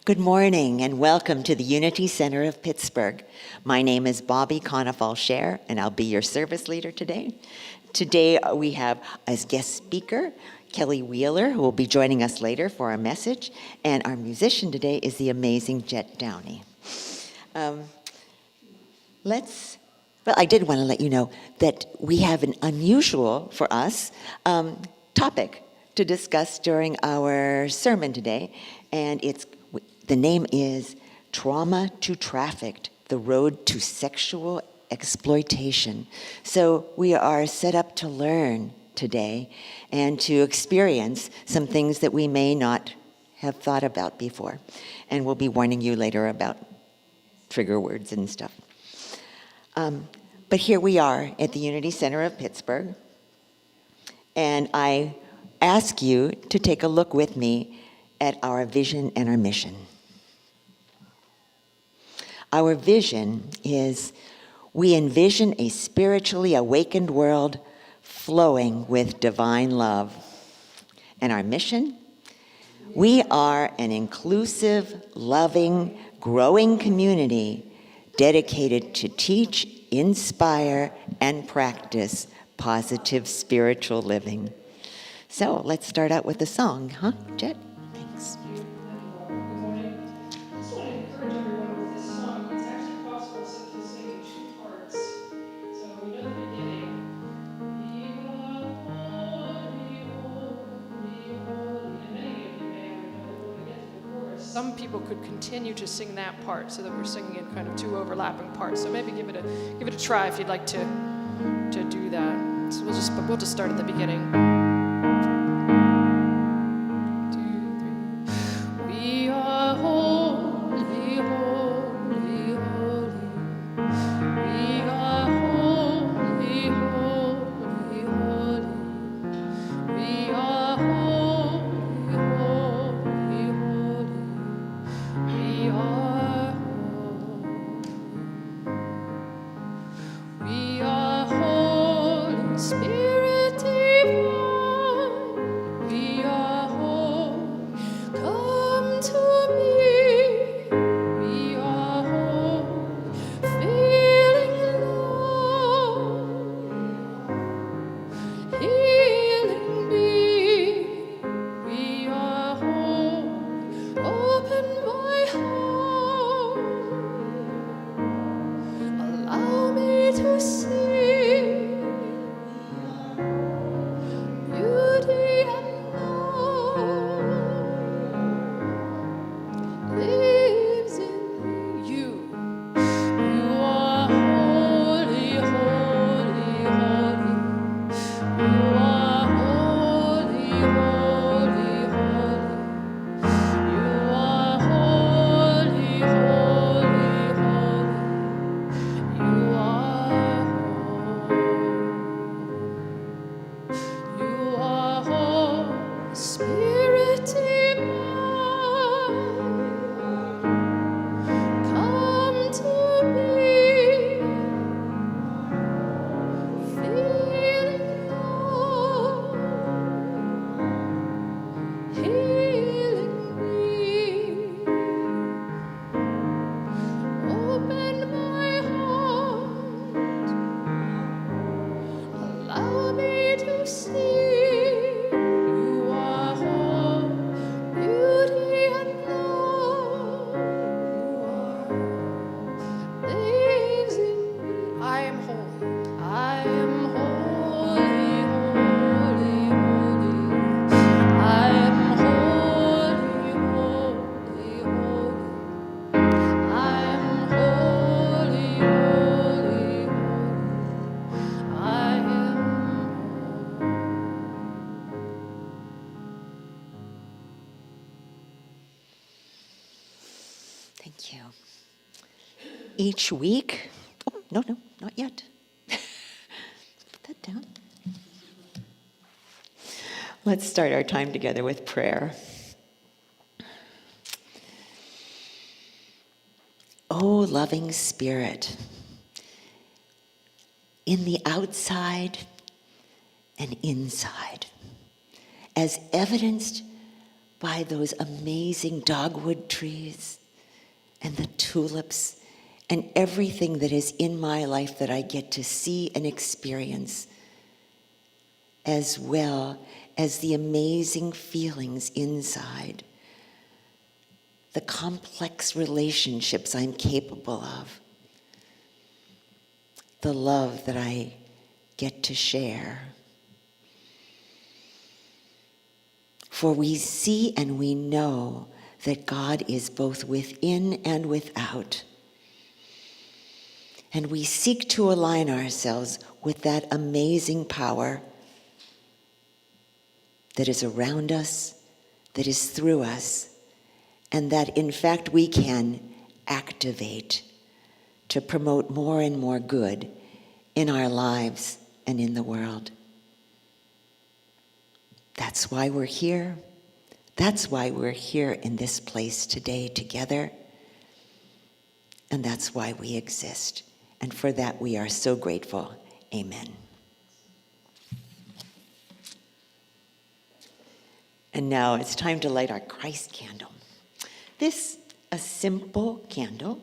Good morning and welcome to the Unity Center of Pittsburgh. My name is Bobbi Konefal-Shaer and I'll be your service leader today. Today we have as guest speaker Kellee Wheeler, who will be joining us later for our message, and our musician today is the amazing Jet Downey. I did want to let you know that we have an unusual, for us, topic to discuss during our sermon today, and the name is Trauma to Trafficked, the Road to Sexual Exploitation. So we are set up to learn today and to experience some things that we may not have thought about before. And we'll be warning you later about trigger words and stuff. But here we are at the Unity Center of Pittsburgh, and I ask you to take a look with me at our vision and our mission. Our vision is we envision a spiritually awakened world flowing with divine love. And our mission? We are an inclusive, loving, growing community dedicated to teach, inspire, and practice positive spiritual living. So let's start out with a song, huh, Jet? Thanks. Some people could continue to sing that part so that we're singing in kind of two overlapping parts. So maybe give it a try if you'd like to do that. So we'll just start at the beginning. 2, 3. We are holy, holy, holy. We are holy, holy, holy. We are holy, holy, holy. We are Holy Spirit divine. We are holy. Come to me. We are holy. Feeling love, healing me. We are holy. Open my heart. Allow me to see beauty and love lives in you. You are holy, holy, holy. You are holy, holy, holy. You are holy, holy, holy. You are Holy Spirit divine. Come to me, feeling love, healing me. Open my heart, allow me to see. You are whole, beauty and love. You are lives in me. I am holy. I am holy, holy, holy. I am holy, holy, holy. I am holy, holy, holy. I am Thank you. Each week, no, not yet. Put that down. Let's start our time together with prayer. Oh, loving Spirit, in the outside and inside, as evidenced by those amazing dogwood trees and the tulips and everything that is in my life that I get to see and experience, as well as the amazing feelings inside, the complex relationships I'm capable of, the love that I get to share. For we see and we know that God is both within and without. And we seek to align ourselves with that amazing power that is around us, that is through us, and that in fact we can activate to promote more and more good in our lives and in the world. That's why we're here. That's why we're here in this place today together. And that's why we exist. And for that we are so grateful. Amen. And now it's time to light our Christ candle. This, a simple candle.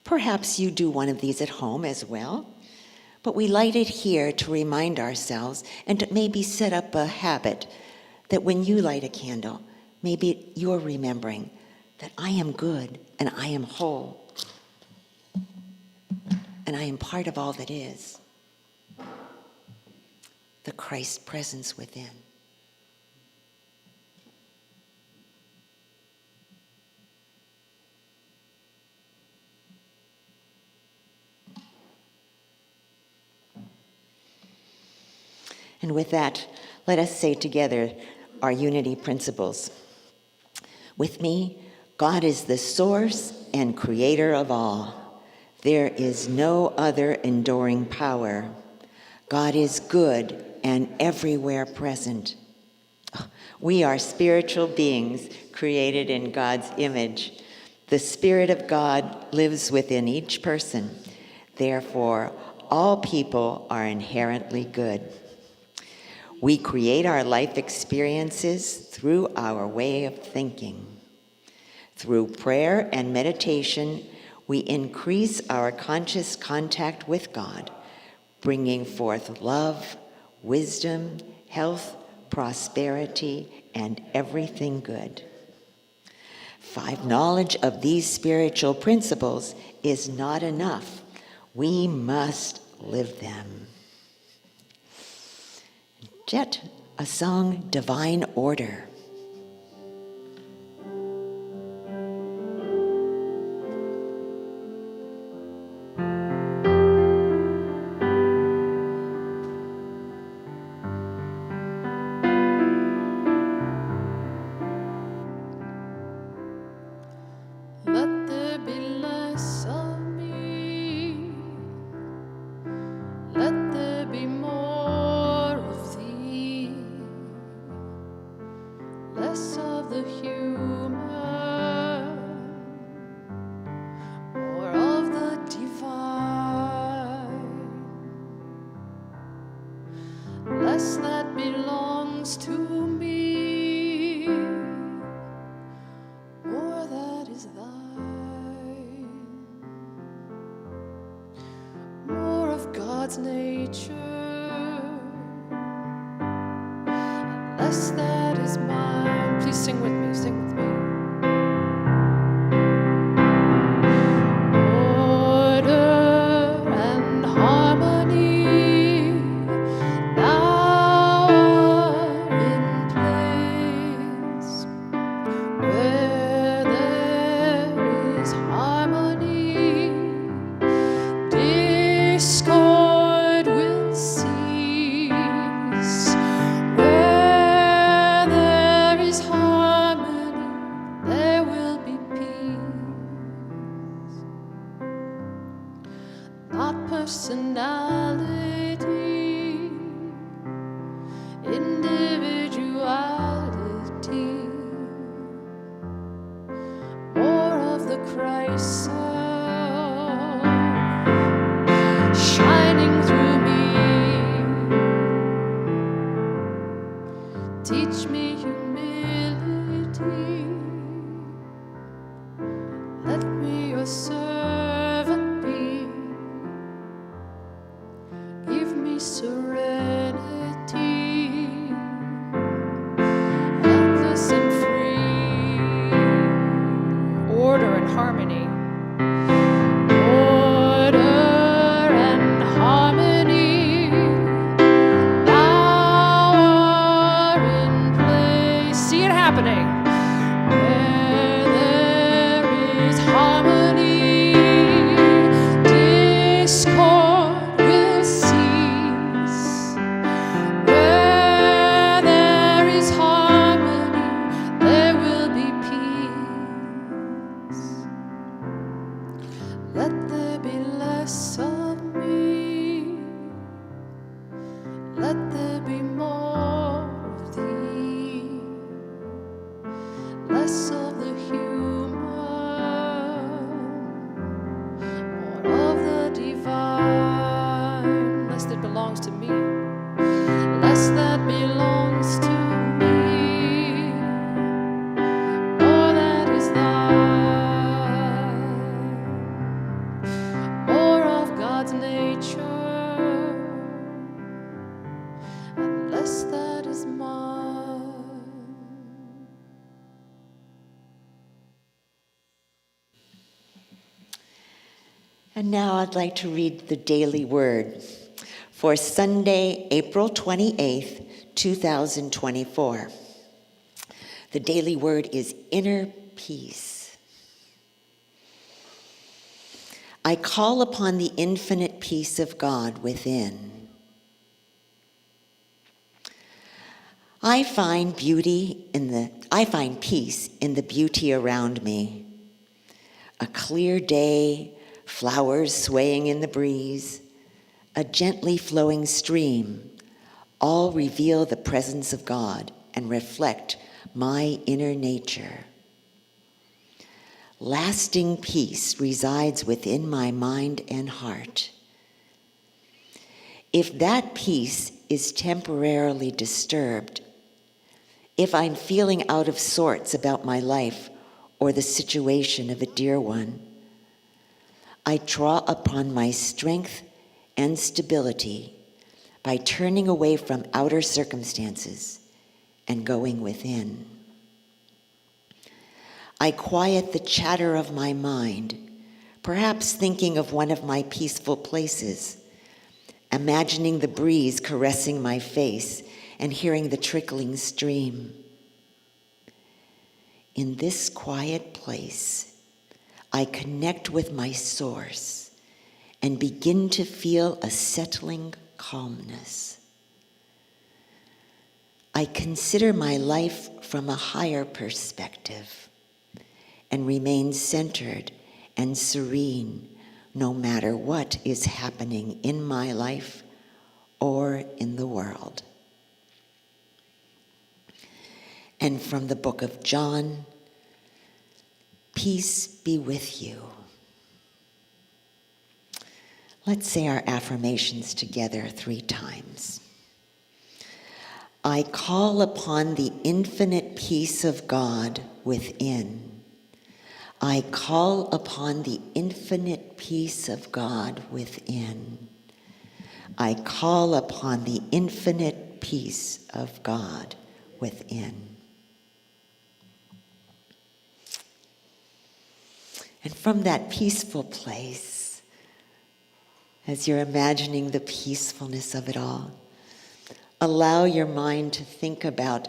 Perhaps you do one of these at home as well. But we light it here to remind ourselves and to maybe set up a habit that when you light a candle, maybe you're remembering that I am good and I am whole and I am part of all that is. The Christ presence within. And with that, let us say together our unity principles. With me, God is the source and creator of all. There is no other enduring power. God is good and everywhere present. We are spiritual beings created in God's image. The Spirit of God lives within each person. Therefore, all people are inherently good. We create our life experiences through our way of thinking. Through prayer and meditation, we increase our conscious contact with God, bringing forth love, wisdom, health, prosperity, and everything good. 5, knowledge of these spiritual principles is not enough. We must live them. Jet, a song, Divine Order. Let there be less of me. Let there be more of thee. Less of the human, more of the divine. Less that belongs to me, more that is thine. More of God's nature, and less that is mine. Please sing with me, sing with me. Order and harmony now are in place. Where there is harmony, discord will cease. Where there is harmony, there will be peace. Not personality, individuality. More of the Christ self shining through me. Teach me humility. serenity, helpless and free, order and harmony. Order and harmony now are in place. See it happening. Where there is harmony, discord will cease. Where there is harmony, there will be peace. Let there be less of me. Let there be more of thee. Less of the human, more of the divine. Less that belongs to me, less that belongs to me, more that is thine, more of God's nature, and less that is mine. And now I'd like to read the daily word for Sunday, April 28th, 2024. The daily word is inner peace. I call upon the infinite peace of God within. I find peace in the beauty around me. A clear day, flowers swaying in the breeze, a gently flowing stream, all reveal the presence of God and reflect my inner nature. Lasting peace resides within my mind and heart. If that peace is temporarily disturbed, if I'm feeling out of sorts about my life or the situation of a dear one, I draw upon my strength and stability by turning away from outer circumstances and going within. I quiet the chatter of my mind, perhaps thinking of one of my peaceful places, imagining the breeze caressing my face and hearing the trickling stream. In this quiet place, I connect with my source and begin to feel a settling calmness. I consider my life from a higher perspective and remain centered and serene no matter what is happening in my life or in the world. And from the book of John, peace be with you. Let's say our affirmations together 3 times. I call upon the infinite peace of God within. I call upon the infinite peace of God within. I call upon the infinite peace of God within. And from that peaceful place, as you're imagining the peacefulness of it all, allow your mind to think about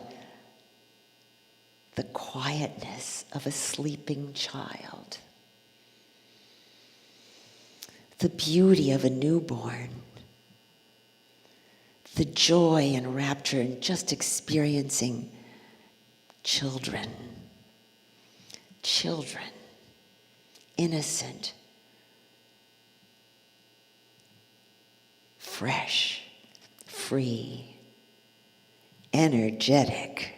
the quietness of a sleeping child, the beauty of a newborn, the joy and rapture in just experiencing children, innocent, fresh, free, energetic.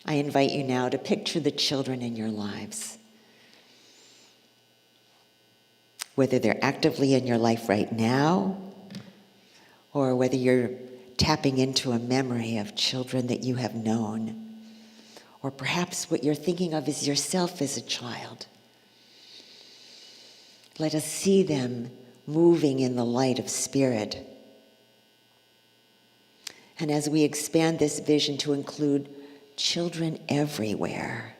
I invite you now to picture the children in your lives, whether they're actively in your life right now, or whether you're tapping into a memory of children that you have known. Or perhaps what you're thinking of is yourself as a child. Let us see them moving in the light of spirit. And as we expand this vision to include children everywhere,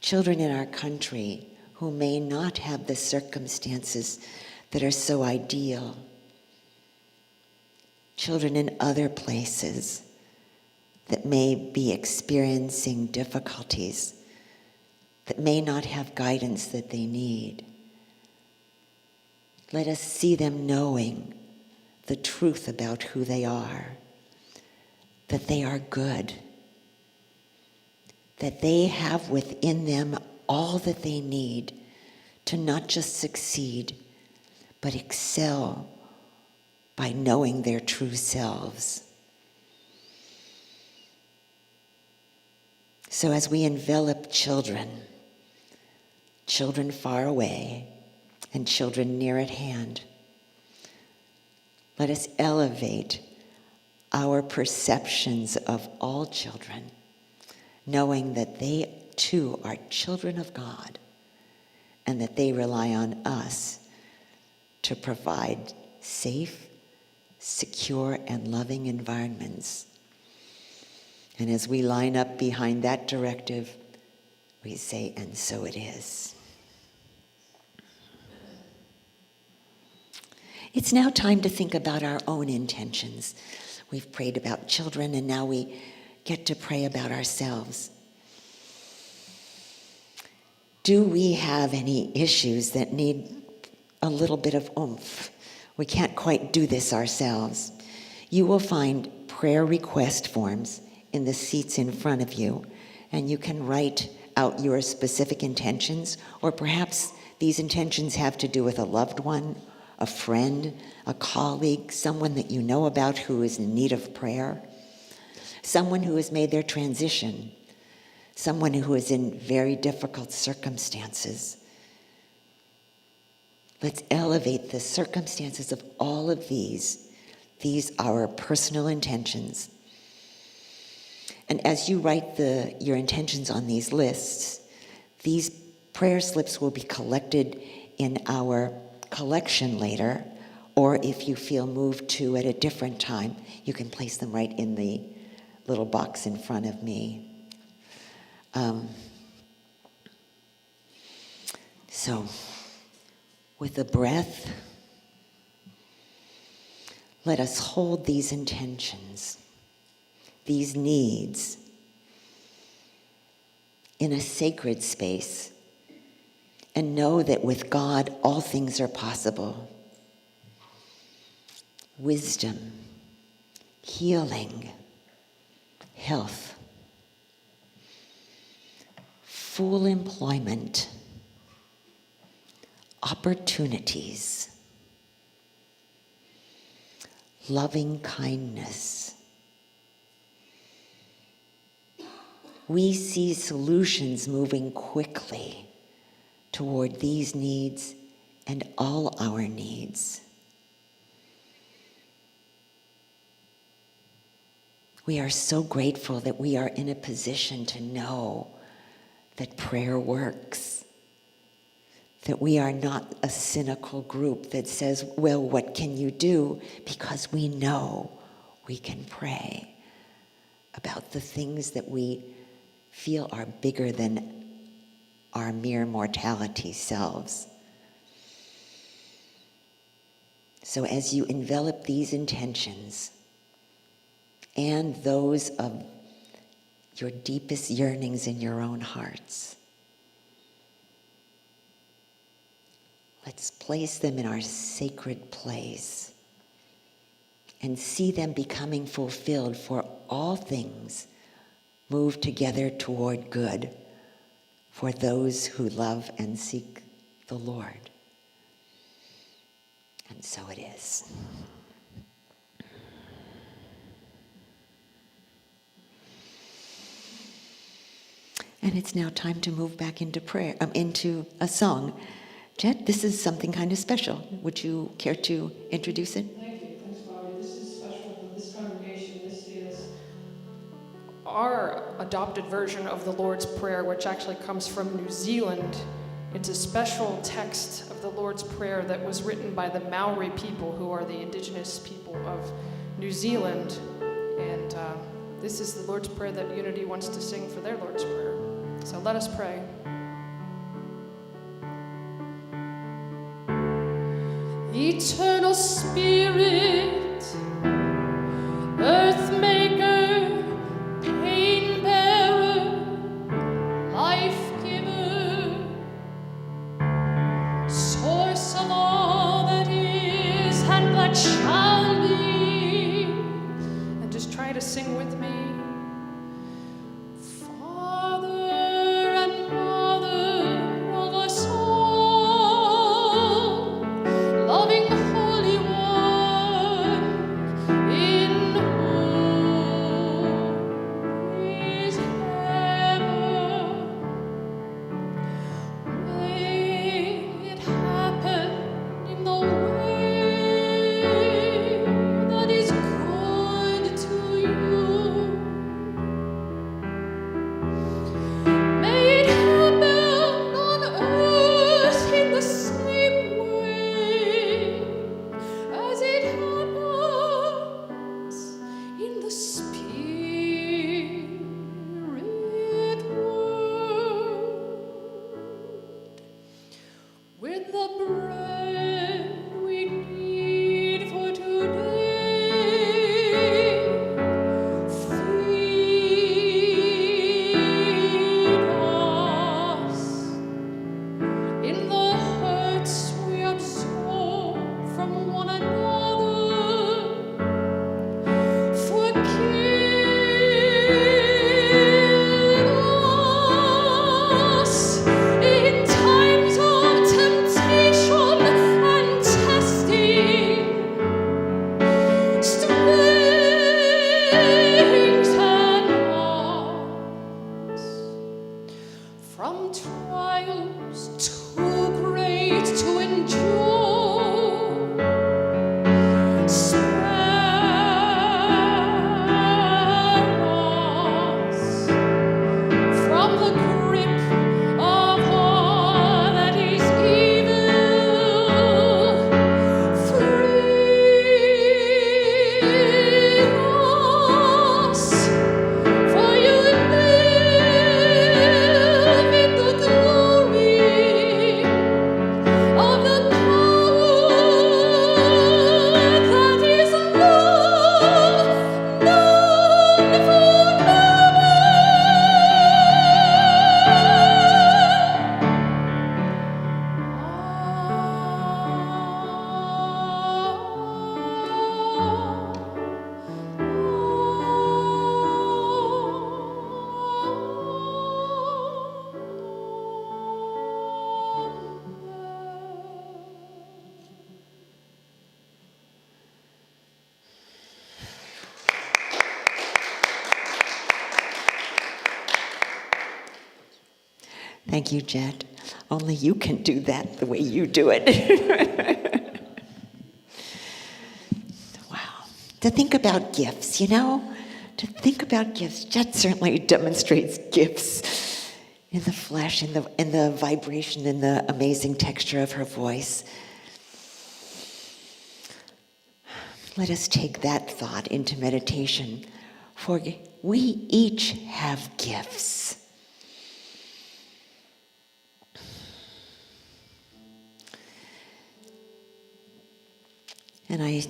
children in our country who may not have the circumstances that are so ideal, children in other places that may be experiencing difficulties, that may not have guidance that they need. Let us see them knowing the truth about who they are, that they are good, that they have within them all that they need to not just succeed, but excel by knowing their true selves. So as we envelop children far away and children near at hand, let us elevate our perceptions of all children, knowing that they too are children of God and that they rely on us to provide safe, secure, and loving environments. And as we line up behind that directive, we say, and so it is. It's now time to think about our own intentions. We've prayed about children, and now we get to pray about ourselves. Do we have any issues that need a little bit of oomph? We can't quite do this ourselves. You will find prayer request forms in the seats in front of you, and you can write out your specific intentions, or perhaps these intentions have to do with a loved one, a friend, a colleague, someone that you know about who is in need of prayer, someone who has made their transition, someone who is in very difficult circumstances. Let's elevate the circumstances of all of these. These are our personal intentions. And as you write your intentions on these lists, these prayer slips will be collected in our collection later, or if you feel moved to at a different time, you can place them right in the little box in front of me. So, with a breath, let us hold these intentions, these needs, in a sacred space, and know that with God all things are possible. Wisdom, healing, health, full employment, opportunities, loving kindness. We see solutions moving quickly toward these needs and all our needs. We are so grateful that we are in a position to know that prayer works, that we are not a cynical group that says, well, what can you do? Because we know we can pray about the things that we feel are bigger than our mere mortality selves. So as you envelop these intentions and those of your deepest yearnings in your own hearts, let's place them in our sacred place and see them becoming fulfilled, for all things move together toward good for those who love and seek the Lord. And so it is. And it's now time to move back into prayer, into a song. Jet, this is something kind of special. Would you care to introduce it? Thank you. Thanks, Bobbi. This is special for this congregation. This is our adopted version of the Lord's Prayer, which actually comes from New Zealand. It's a special text of the Lord's Prayer that was written by the Maori people, who are the indigenous people of New Zealand. And this is the Lord's Prayer that Unity wants to sing for their Lord's Prayer. So let us pray. Eternal Spirit, Earth Maker, Pain Bearer, Life Giver, Source of all that is and that shall be. And just try to sing with me. Thank you, Jet. Only you can do that the way you do it. Wow. To think about gifts, you know? To think about gifts. Jet certainly demonstrates gifts in the flesh, in the vibration, in the amazing texture of her voice. Let us take that thought into meditation, for we each have gifts. And I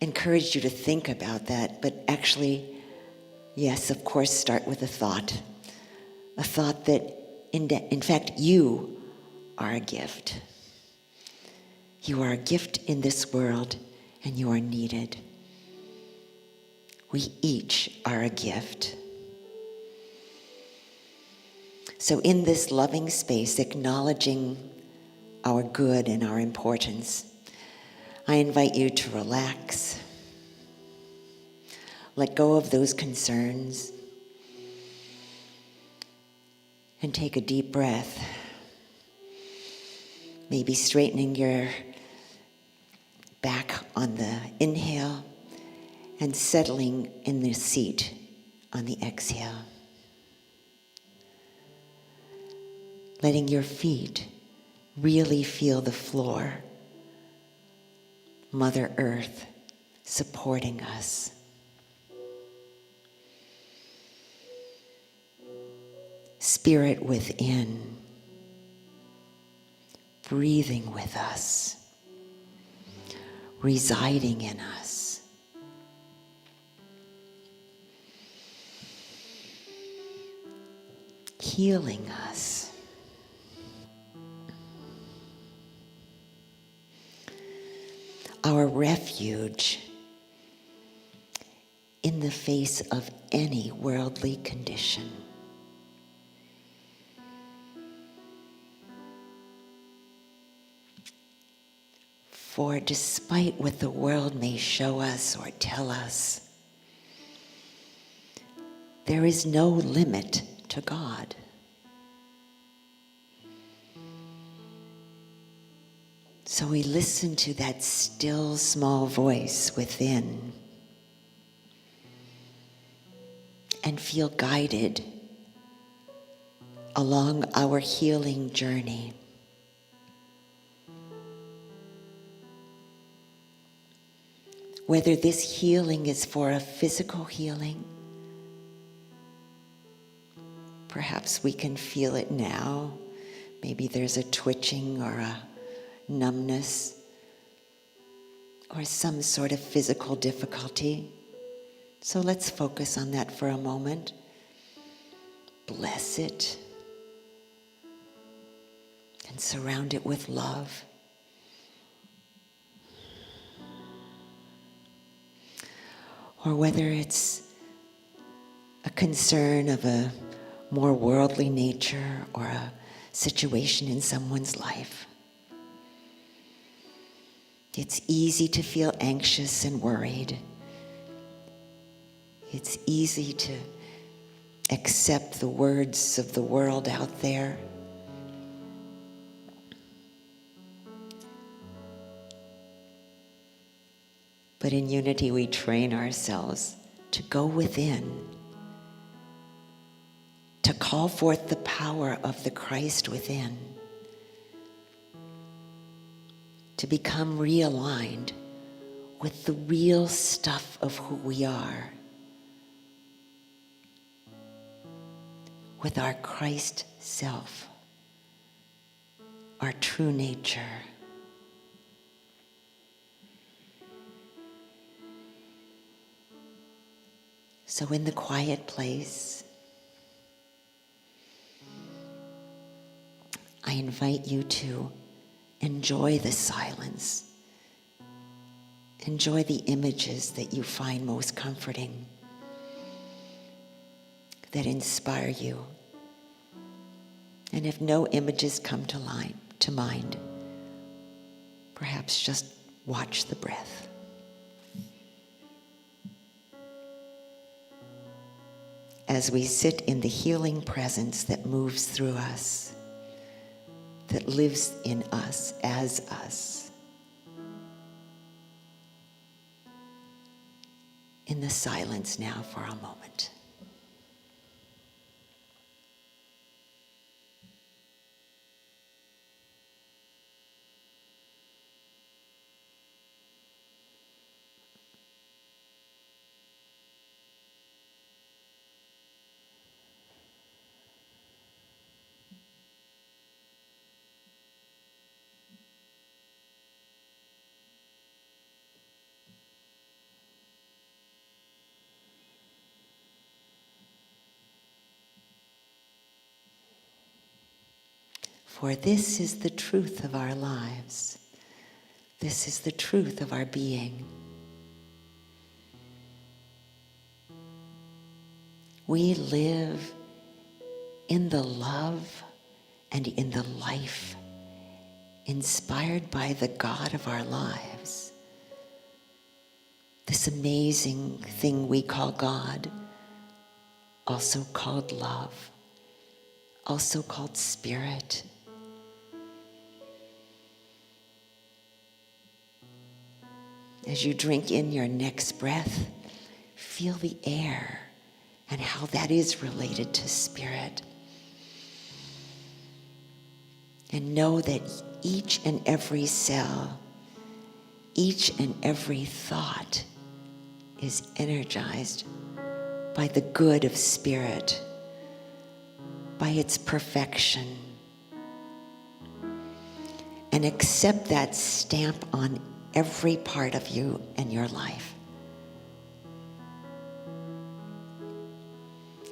encourage you to think about that, but actually, yes, of course, start with a thought that, in fact, you are a gift. You are a gift in this world, and you are needed. We each are a gift. So in this loving space, acknowledging our good and our importance, I invite you to relax, let go of those concerns, and take a deep breath. Maybe straightening your back on the inhale and settling in the seat on the exhale. letting your feet really feel the floor. Mother Earth supporting us. Spirit within, breathing with us, residing in us. Healing us. Our refuge in the face of any worldly condition. For despite what the world may show us or tell us, there is no limit to God. So we listen to that still small voice within and feel guided along our healing journey. Whether this healing is for a physical healing, perhaps we can feel it now. Maybe there's a twitching or a numbness or some sort of physical difficulty. So let's focus on that for a moment. Bless it and surround it with love. Or whether it's a concern of a more worldly nature or a situation in someone's life. It's easy to feel anxious and worried. It's easy to accept the words of the world out there. But in unity, we train ourselves to go within, to call forth the power of the Christ within, to become realigned with the real stuff of who we are, with our Christ self, our true nature. So in the quiet place, I invite you to enjoy the silence. Enjoy the images that you find most comforting, that inspire you. And if no images come to mind, perhaps just watch the breath. As we sit in the healing presence that moves through us, that lives in us as us. In the silence now for a moment. For this is the truth of our lives. This is the truth of our being. We live in the love and in the life inspired by the God of our lives. This amazing thing we call God, also called love, also called spirit. As you drink in your next breath, feel the air and how that is related to spirit. And know that each and every cell, each and every thought is energized by the good of spirit, by its perfection. And accept that stamp on every part of you and your life.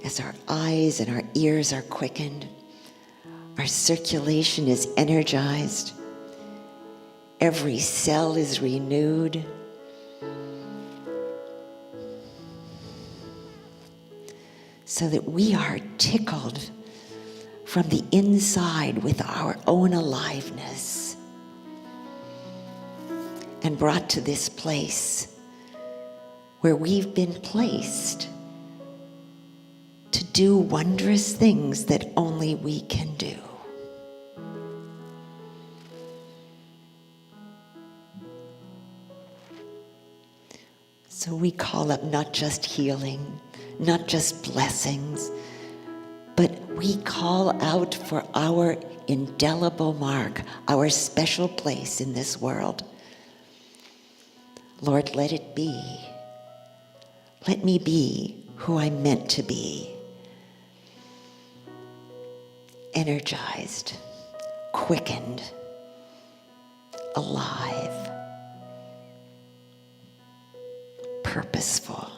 As our eyes and our ears are quickened, our circulation is energized, every cell is renewed. So that we are tickled from the inside with our own aliveness and brought to this place where we've been placed to do wondrous things that only we can do. So we call up not just healing, not just blessings, but we call out for our indelible mark, our special place in this world. Lord, let it be. Let me be who I'm meant to be. Energized, quickened, alive, purposeful.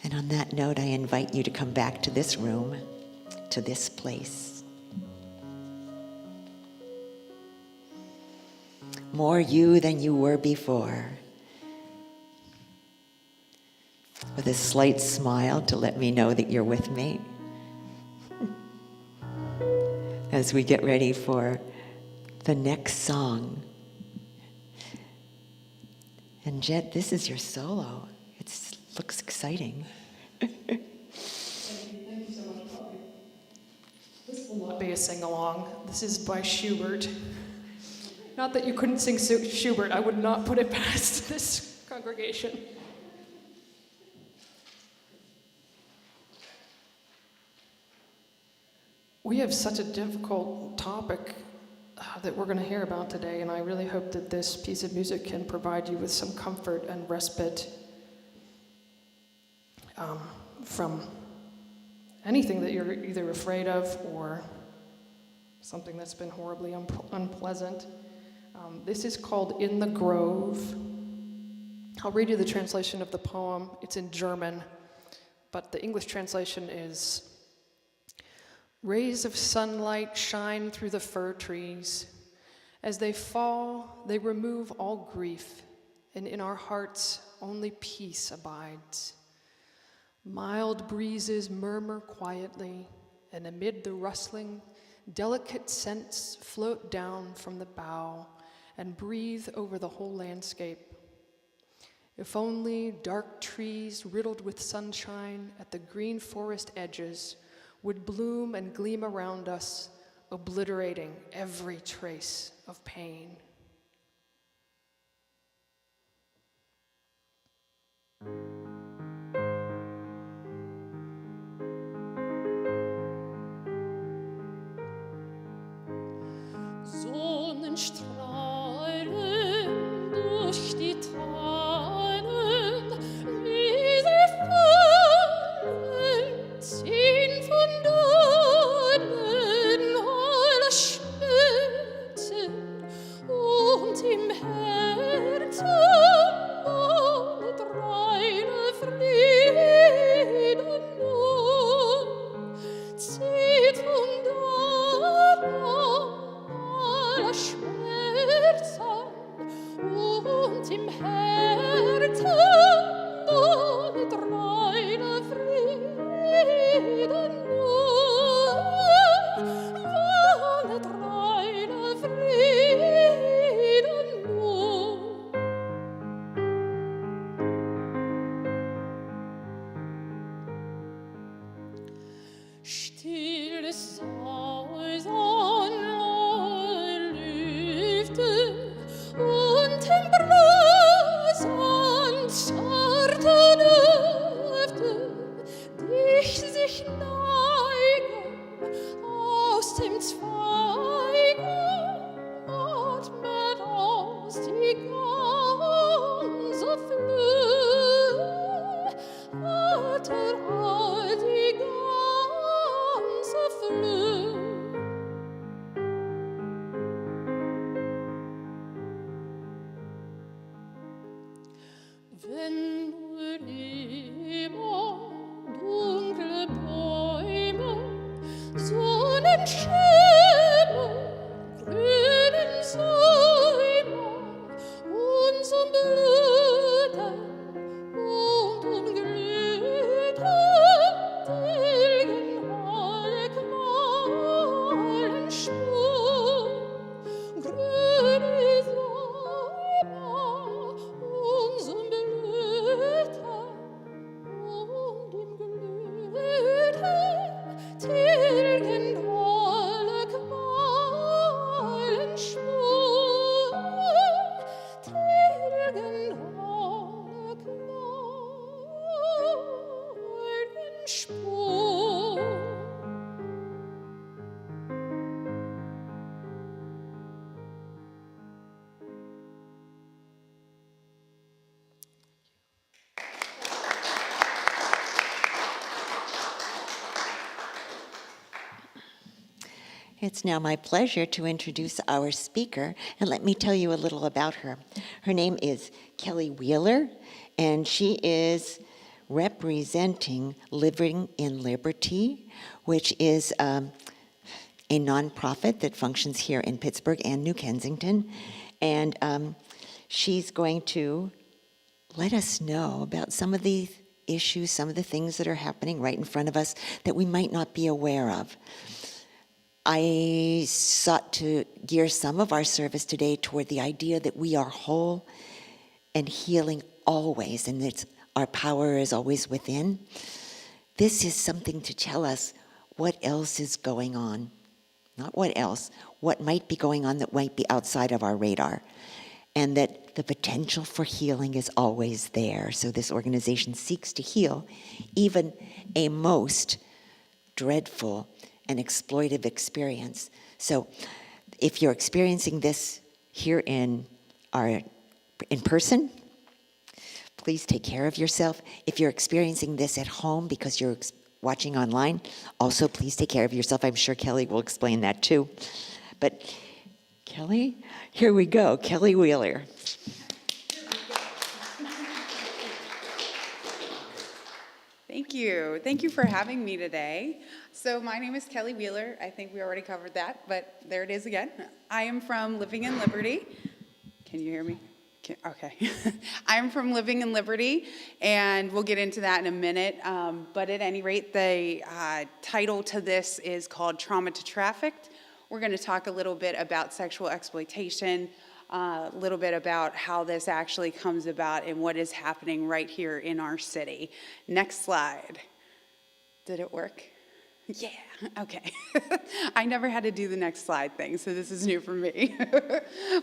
And on that note, I invite you to come back to this room, to this place. More you than you were before. With a slight smile to let me know that you're with me. As we get ready for the next song. And Jet, this is your solo. It looks exciting. Thank you so much, Bobbi. This will not be a sing-along. This is by Schubert. Not that you couldn't sing Schubert, I would not put it past this congregation. We have such a difficult topic that we're going to hear about today, and I really hope that this piece of music can provide you with some comfort and respite from anything that you're either afraid of or something that's been horribly unpleasant. This is called In the Grove. I'll read you the translation of the poem. It's in German, but the English translation is: Rays of sunlight shine through the fir trees. As they fall, they remove all grief, and in our hearts only peace abides. Mild breezes murmur quietly, and amid the rustling, delicate scents float down from the bough and breathe over the whole landscape. If only dark trees riddled with sunshine at the green forest edges would bloom and gleam around us, obliterating every trace of pain. Sonnenstrahlen durch die Tannen, wie sie fallen, ziehen von dannen alle Schmerzen, und im Herzen baut reiner Frieden nur, zieht von dannen aller Schmerzen, und im Herzen wohnet reiner Frieden nur, wohnet reiner Frieden nur. Stilles Sausen und im Brasen zarten Wenn nur immer dunkle Bäume, Sonnenschimmer, grünen Säume, uns umblühten und umglühten, tilgen alle Qualen Spur. Grüne Säume, uns umblühten und umglühten, tilgen alle Qualen Spur, tilgen alle Qualen Spur. It's now my pleasure to introduce our speaker, and let me tell you a little about her. Her name is Kellee Wheeler, and she is representing Living in Liberty, which is a nonprofit that functions here in Pittsburgh and New Kensington. And she's going to let us know about some of the issues, some of the things that are happening right in front of us that we might not be aware of. I sought to gear some of our service today toward the idea that we are whole and healing always, and that our power is always within. This is something to tell us what else is going on. Not what else, what might be going on that might be outside of our radar. And that the potential for healing is always there. So this organization seeks to heal even a most dreadful and exploitive experience. So if you're experiencing this here in person, please take care of yourself. If you're experiencing this at home because you're watching online, also please take care of yourself. I'm sure Kellee will explain that too. But Kellee, here we go. Kellee Wheeler. Thank you. Thank you for having me today. So my name is Kellee Wheeler. I think we already covered that, but there it is again. I am from Living in Liberty. Can you hear me? Okay. I'm from Living in Liberty, and we'll get into that in a minute. But at any rate, the title to this is called Trauma to Trafficked. We're going to talk a little bit about sexual exploitation, a little bit about how this actually comes about and what is happening right here in our city. Next slide. Did it work? Yeah, okay. I never had to do the next slide thing, so this is new for me.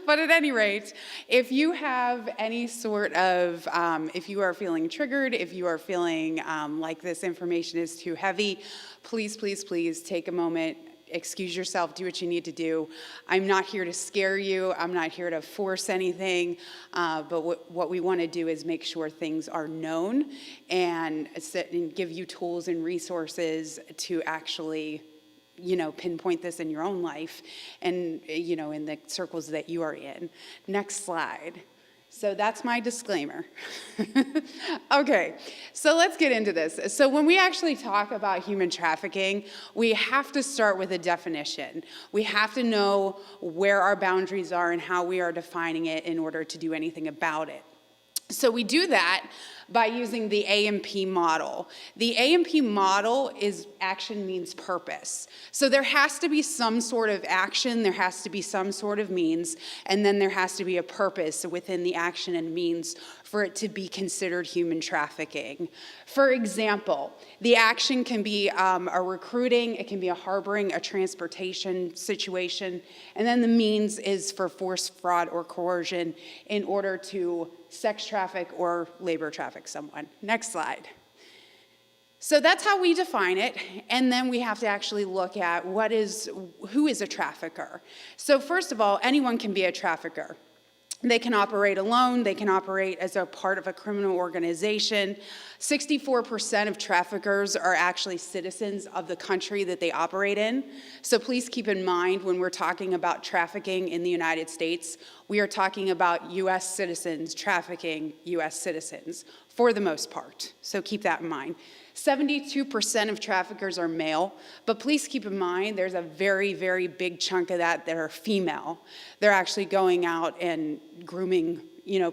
But at any rate, if you have any sort of, if you are feeling triggered, if you are feeling like this information is too heavy, please, please, please take a moment. Excuse yourself, do what you need to do. I'm not here to scare you. I'm not here to force anything. But what we want to do is make sure things are known and give you tools and resources to actually, pinpoint this in your own life and, in the circles that you are in. Next slide. So that's my disclaimer. Okay, so let's get into this. So when we actually talk about human trafficking, we have to start with a definition. We have to know where our boundaries are and how we are defining it in order to do anything about it. So we do that by using the A&P model. The A&P model is action means purpose. So there has to be some sort of action, there has to be some sort of means, and then there has to be a purpose within the action and means for it to be considered human trafficking. For example, the action can be a recruiting, it can be a harboring, a transportation situation, and then the means is for force, fraud, or coercion in order to sex traffic or labor traffic someone. Next slide. So that's how we define it, and then we have to actually look at who is a trafficker. So first of all, anyone can be a trafficker. They can operate alone. They can operate as a part of a criminal organization. 64% of traffickers are actually citizens of the country that they operate in. So please keep in mind when we're talking about trafficking in the United States, we are talking about U.S. citizens trafficking U.S. citizens for the most part. So keep that in mind. 72% of traffickers are male, but please keep in mind there's a very, very big chunk of that are female. They're actually going out and grooming,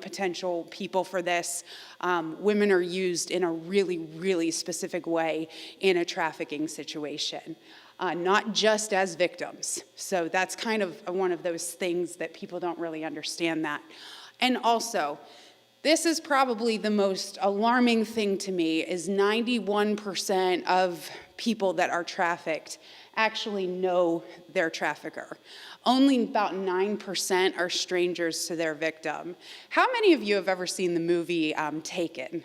potential people for this. Women are used in a really, really specific way in a trafficking situation, not just as victims. So that's kind of one of those things that people don't really understand that. And also, this is probably the most alarming thing to me is 91% of people that are trafficked actually know their trafficker. Only about 9% are strangers to their victim. How many of you have ever seen the movie Taken?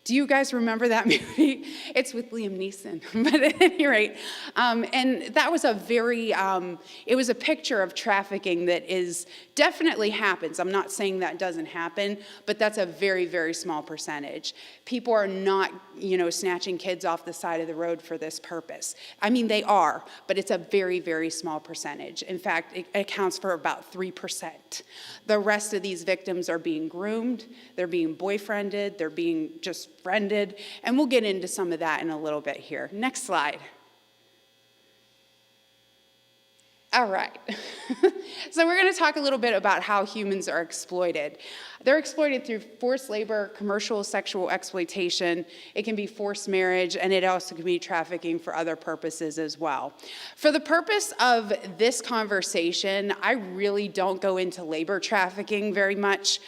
Do you guys remember that movie? It's with Liam Neeson, but at any rate. And that was it was a picture of trafficking that definitely happens. I'm not saying that doesn't happen, but that's a very, very small percentage. People are not, snatching kids off the side of the road for this purpose. I mean, they are, but it's a very, very small percentage. In fact, it accounts for about 3%. The rest of these victims are being groomed, they're being boyfriended, they're being just friended, and we'll get into some of that in a little bit here. Next slide. All right. So we're going to talk a little bit about how humans are exploited. They're exploited through forced labor, commercial sexual exploitation. It can be forced marriage, and it also can be trafficking for other purposes as well. For the purpose of this conversation, I really don't go into labor trafficking very much,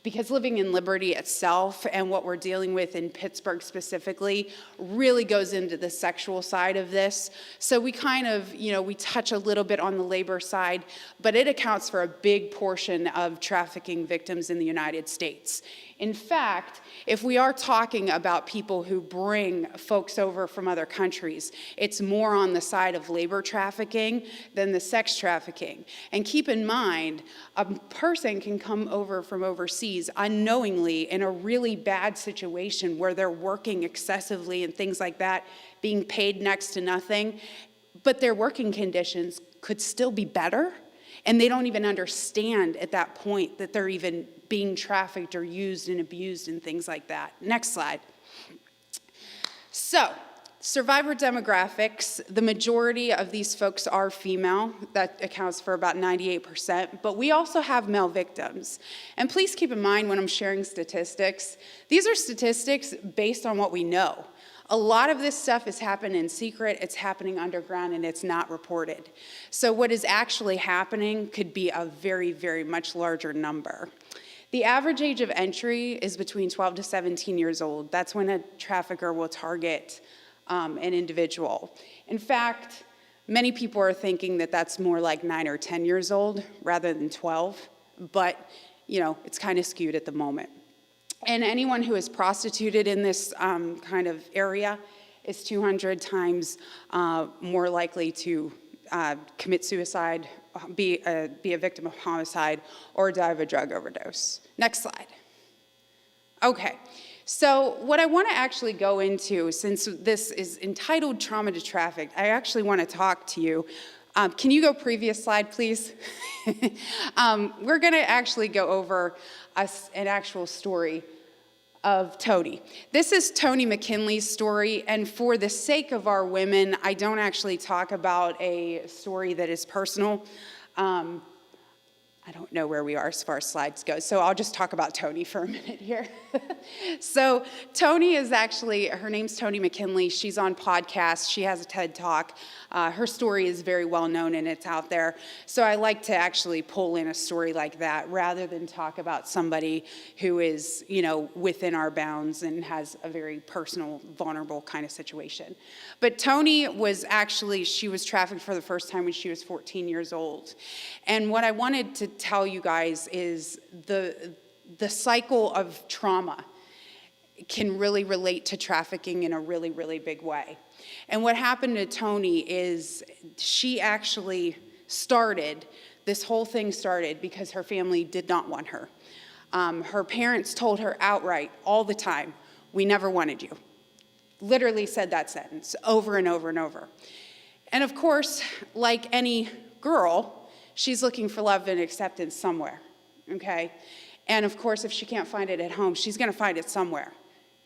because living in Liberty itself and what we're dealing with in Pittsburgh specifically really goes into the sexual side of this. So we kind of, we touch a little bit on the labor side, but it accounts for a big portion of trafficking victims in the United States. In fact, if we are talking about people who bring folks over from other countries, it's more on the side of labor trafficking than the sex trafficking. And keep in mind, a person can come over from overseas unknowingly in a really bad situation where they're working excessively and things like that, being paid next to nothing, but their working conditions could still be better. And they don't even understand at that point that they're even being trafficked or used and abused and things like that. Next slide. So, survivor demographics, the majority of these folks are female. That accounts for about 98%. But we also have male victims. And please keep in mind when I'm sharing statistics, these are statistics based on what we know. A lot of this stuff is happening in secret, it's happening underground, and it's not reported. So what is actually happening could be a very, very much larger number. The average age of entry is between 12 to 17 years old. That's when a trafficker will target an individual. In fact, many people are thinking that that's more like 9 or 10 years old rather than 12, but it's kind of skewed at the moment. And anyone who is prostituted in this kind of area is 200 times more likely to commit suicide, be a victim of homicide, or die of a drug overdose. Next slide. Okay, so what I want to actually go into, since this is entitled Trauma to Traffic, I actually want to talk to you. Can you go previous slide, please? We're going to actually go over an actual story of Tony. This is Tony McKinley's story, and for the sake of our women, I don't actually talk about a story that is personal. I don't know where we are as far as slides go, so I'll just talk about Tony for a minute here. So Tony is actually, her name's Tony McKinley. She's on podcasts. She has a TED Talk. Her story is very well known and it's out there. So I like to actually pull in a story like that rather than talk about somebody who is, within our bounds and has a very personal, vulnerable kind of situation. But Tony was actually, she was trafficked for the first time when she was 14 years old. And what I wanted to tell you guys is the cycle of trauma can really relate to trafficking in a really, really big way. And what happened to Tony is she actually started This whole thing started because her family did not want her. Her parents told her outright all the time, "We never wanted you." Literally said that sentence over and over and over. And of course, like any girl, she's looking for love and acceptance somewhere, okay? And of course, if she can't find it at home, she's gonna find it somewhere.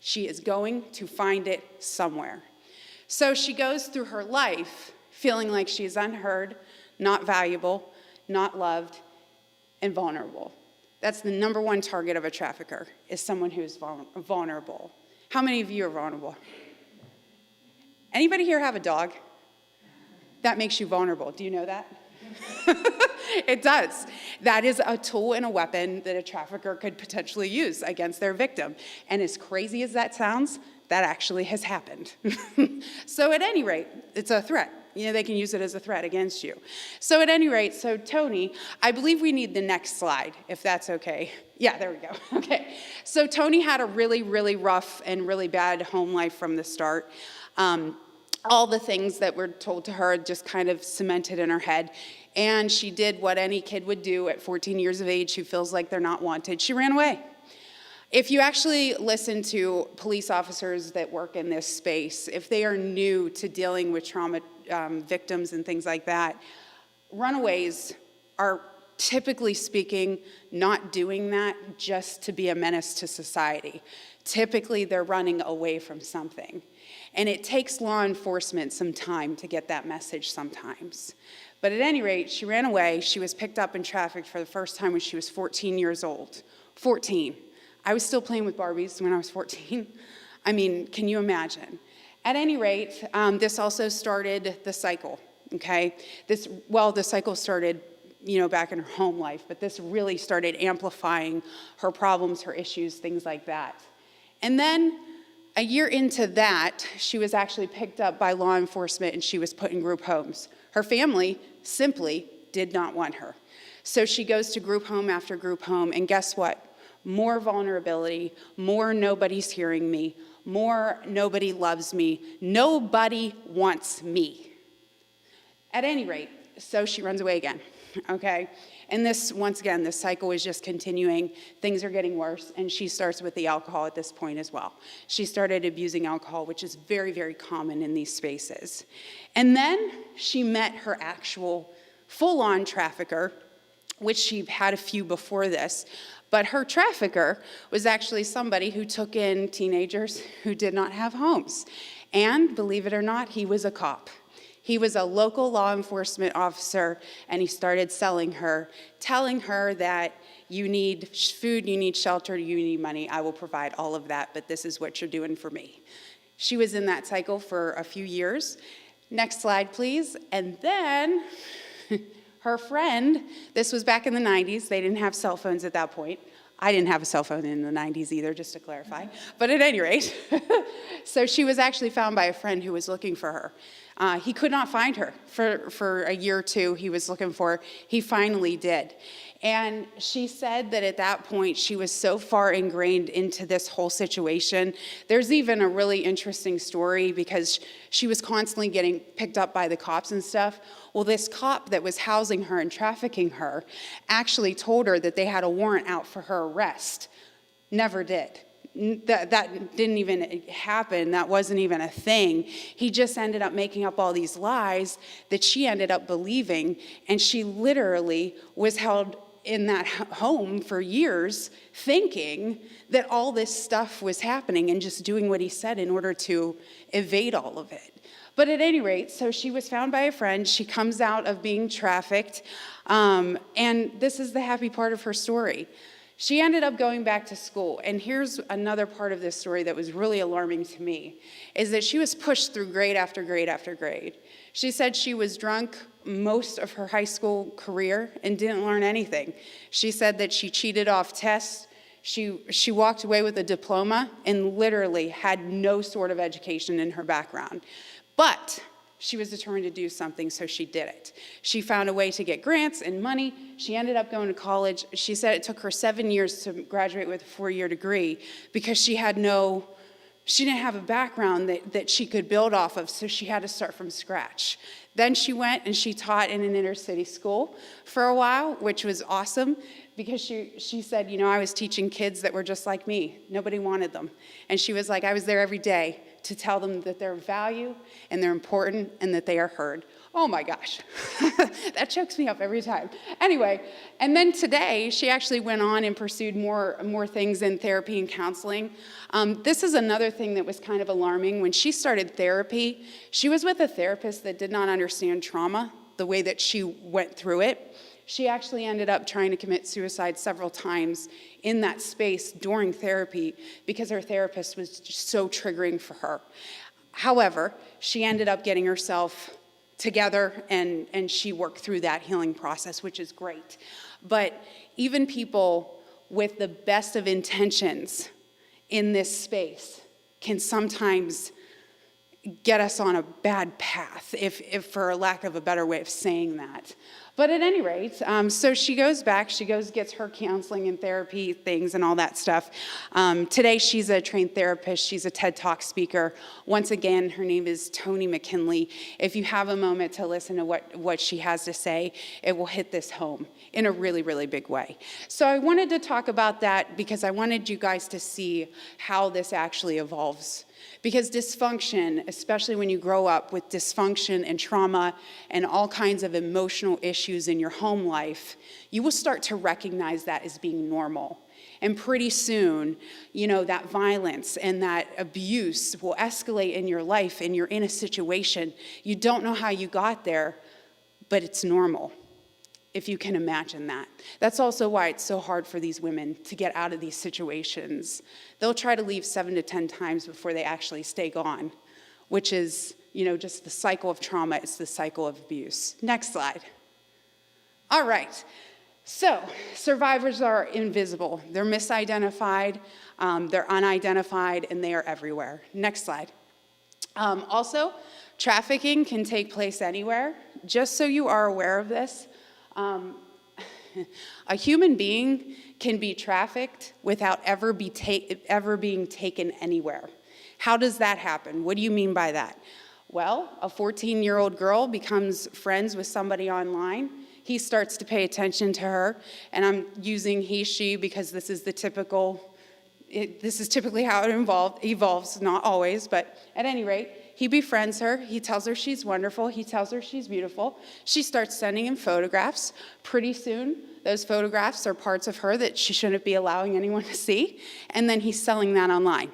She is going to find it somewhere. So she goes through her life feeling like she's unheard, not valuable, not loved, and vulnerable. That's the number one target of a trafficker, is someone who's vulnerable. How many of you are vulnerable? Anybody here have a dog? That makes you vulnerable. Do you know that? It does. That is a tool and a weapon that a trafficker could potentially use against their victim. And as crazy as that sounds, that actually has happened. So at any rate, it's a threat. You know, they can use it as a threat against you. So at any rate, so Tony, I believe we need the next slide, if that's okay. Yeah, there we go. Okay. So Tony had a really, really rough and really bad home life from the start. All the things that were told to her just kind of cemented in her head. And she did what any kid would do at 14 years of age who feels like they're not wanted. She ran away. If you actually listen to police officers that work in this space, if they are new to dealing with trauma victims and things like that, runaways are, typically speaking, not doing that just to be a menace to society. Typically, they're running away from something. And it takes law enforcement some time to get that message sometimes. But at any rate, she ran away. She was picked up and trafficked for the first time when she was 14 years old. 14. I was still playing with Barbies when I was 14. I mean, can you imagine? At any rate, this also started the cycle, okay? The cycle started, back in her home life, but this really started amplifying her problems, her issues, things like that. And then a year into that, she was actually picked up by law enforcement and she was put in group homes. Her family simply did not want her. So she goes to group home after group home, and guess what? More vulnerability, more nobody's hearing me, more nobody loves me, nobody wants me. At any rate, so she runs away again, okay? And this, once again, this cycle is just continuing. Things are getting worse, and she starts with the alcohol at this point as well. She started abusing alcohol, which is very, very common in these spaces. And then she met her actual full-on trafficker, which she had a few before this. But her trafficker was actually somebody who took in teenagers who did not have homes. And believe it or not, he was a cop. He was a local law enforcement officer, and he started selling her, telling her that you need food, you need shelter, you need money. I will provide all of that, but this is what you're doing for me. She was in that cycle for a few years. Next slide, please. And then her friend, this was back in the 90s. They didn't have cell phones at that point. I didn't have a cell phone in the 90s either, just to clarify. But at any rate, so she was actually found by a friend who was looking for her. He could not find her for a year or two. He was looking for her. He finally did. And she said that at that point, she was so far ingrained into this whole situation. There's even a really interesting story because she was constantly getting picked up by the cops and stuff. Well, this cop that was housing her and trafficking her actually told her that they had a warrant out for her arrest. Never did. That didn't even happen. That wasn't even a thing. He just ended up making up all these lies that she ended up believing, and she literally was held in that home for years thinking that all this stuff was happening and just doing what he said in order to evade all of it. But at any rate, so she was found by a friend. She comes out of being trafficked, and this is the happy part of her story. She ended up going back to school, and here's another part of this story that was really alarming to me, is that she was pushed through grade after grade after grade. She said she was drunk most of her high school career and didn't learn anything. She said that she cheated off tests. She walked away with a diploma and literally had no sort of education in her background. But she was determined to do something, so she did it. She found a way to get grants and money. She ended up going to college. She said it took her 7 years to graduate with a 4-year degree because she had no She didn't have a background that she could build off of, so she had to start from scratch. Then she went and she taught in an inner city school for a while, which was awesome because she said, I was teaching kids that were just like me. Nobody wanted them. And she was like, I was there every day to tell them that they're of value and they're important and that they are heard. Oh my gosh, that chokes me up every time. Anyway, and then today she actually went on and pursued more things in therapy and counseling. This is another thing that was kind of alarming. When she started therapy, she was with a therapist that did not understand trauma the way that she went through it. She actually ended up trying to commit suicide several times in that space during therapy because her therapist was just so triggering for her. However, she ended up getting herself together and she worked through that healing process, which is great. But even people with the best of intentions in this space can sometimes get us on a bad path, if for lack of a better way of saying that. But at any rate, so she goes back, gets her counseling and therapy things and all that stuff. Today she's a trained therapist, she's a TED Talk speaker. Once again, her name is Toni McKinley. If you have a moment to listen to what she has to say, it will hit this home in a really, really big way. So I wanted to talk about that because I wanted you guys to see how this actually evolves. Because dysfunction, especially when you grow up with dysfunction and trauma and all kinds of emotional issues in your home life, you will start to recognize that as being normal. And pretty soon, that violence and that abuse will escalate in your life and you're in a situation. You don't know how you got there, but it's normal, if you can imagine that. That's also why it's so hard for these women to get out of these situations. They'll try to leave 7 to 10 times before they actually stay gone, which is, just the cycle of trauma. It's the cycle of abuse. Next slide. All right. So survivors are invisible. They're misidentified, they're unidentified, and they are everywhere. Next slide. Also, trafficking can take place anywhere. Just so you are aware of this, a human being can be trafficked without ever being taken anywhere. How does that happen? What do you mean by that? Well, a 14-year-old girl becomes friends with somebody online. He starts to pay attention to her, and I'm using he, she because this is typically how it evolves, not always, but at any rate, he befriends her, he tells her she's wonderful, he tells her she's beautiful. She starts sending him photographs. Pretty soon, those photographs are parts of her that she shouldn't be allowing anyone to see, and then he's selling that online.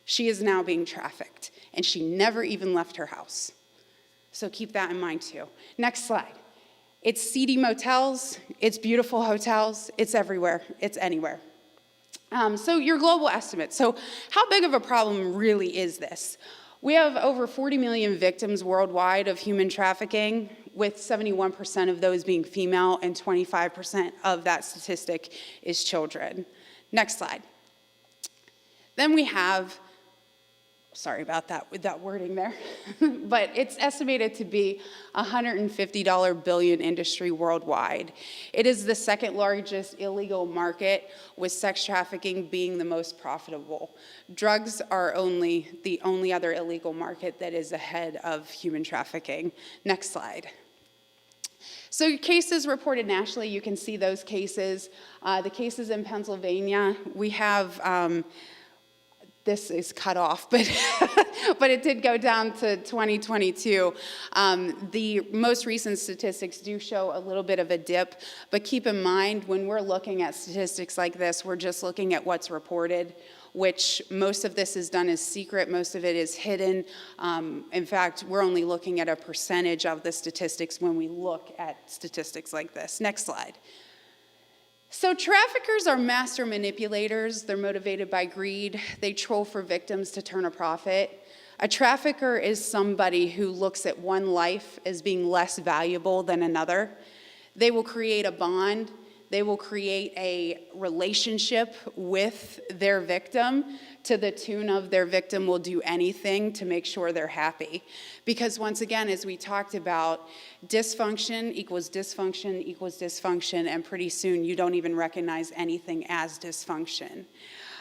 She is now being trafficked, and she never even left her house. So keep that in mind too. Next slide. It's seedy motels, it's beautiful hotels, it's everywhere, it's anywhere. So your global estimate. So how big of a problem really is this? We have over 40 million victims worldwide of human trafficking, with 71% of those being female and 25% of that statistic is children. Next slide. Then we have, sorry about that with that wording there, but it's estimated to be a $150 billion industry worldwide. It is the second largest illegal market, with sex trafficking being the most profitable. Drugs are the only other illegal market that is ahead of human trafficking. Next slide. So cases reported nationally, you can see those cases. The cases in Pennsylvania, we have, this is cut off, but but it did go down to 2022. The most recent statistics do show a little bit of a dip, but keep in mind, when we're looking at statistics like this, we're just looking at what's reported, which most of this is done as secret, most of it is hidden. In fact, we're only looking at a percentage of the statistics when we look at statistics like this. Next slide. So traffickers are master manipulators. They're motivated by greed. They troll for victims to turn a profit. A trafficker is somebody who looks at one life as being less valuable than another. They will create a bond. They will create a relationship with their victim to the tune of their victim will do anything to make sure they're happy. Because once again, as we talked about, dysfunction equals dysfunction equals dysfunction, and pretty soon you don't even recognize anything as dysfunction.